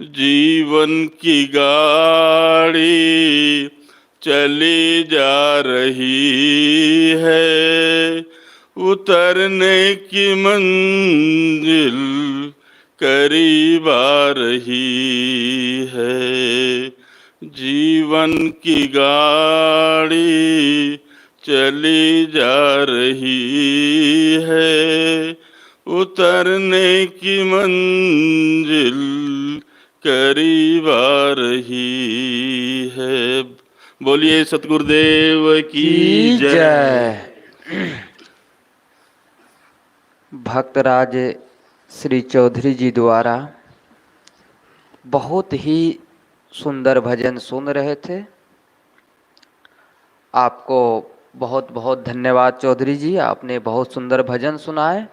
जीवन की गाड़ी चली जा रही है। उतरने की मंजिल करीब आ रही है। जीवन की गाड़ी चली जा रही है। उतरने की मंजिल करीब आ रही है। बोलिए सतगुरुदेव की जय। भक्तराज श्री चौधरी जी द्वारा बहुत ही सुंदर भजन सुन रहे थे। आपको बहुत बहुत धन्यवाद चौधरी जी, आपने बहुत सुंदर भजन सुनाए।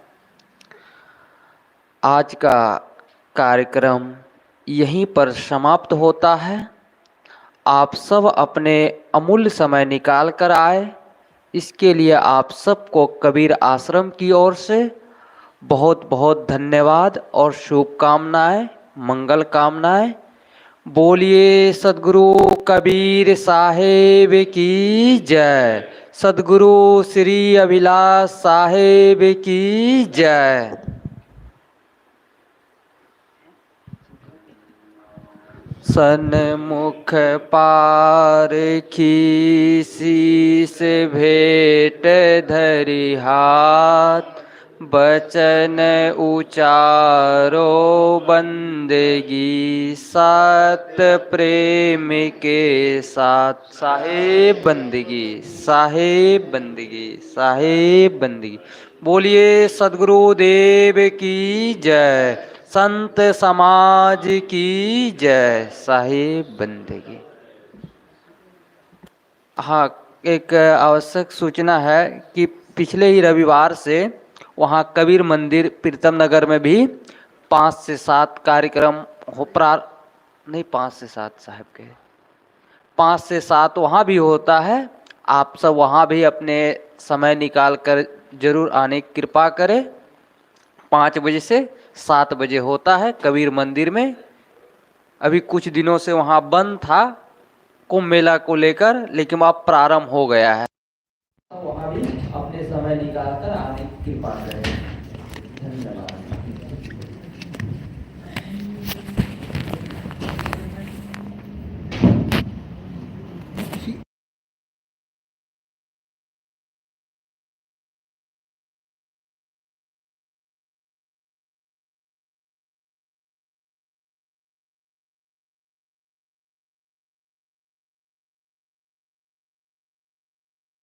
आज का कार्यक्रम यहीं पर समाप्त होता है। आप सब अपने अमूल्य समय निकाल कर आए, इसके लिए आप सबको कबीर आश्रम की ओर से बहुत बहुत धन्यवाद और शुभकामनाएं, मंगल कामनाएं। बोलिए सद्गुरु कबीर साहेब की जय। सद्गुरु श्री अभिलाष साहेब की जय। सन्मुख पारखी शीस भेंट धरि हाथ, बचन उचारो बंदगी सत प्रेम के साथ। साहेब बंदगी, साहेब बंदगी, साहेब बंदगी। बोलिए सद्गुरु देव की जय। संत समाज की जय। साहेब बंदगी। हाँ, एक आवश्यक सूचना है कि पिछले ही रविवार से वहाँ कबीर मंदिर प्रीतम नगर में भी 5 से 7 कार्यक्रम हो नहीं 5 से 7 साहब के 5 से 7 वहाँ भी होता है। आप सब वहाँ भी अपने समय निकाल कर जरूर आने की कृपा करें। 5 बजे से 7 बजे होता है कबीर मंदिर में। अभी कुछ दिनों से वहाँ बंद था कुंभ मेला को लेकर, लेकिन अब प्रारंभ हो गया है। वहाँ भी अपने समय निकाल कर आने की कृपा करें।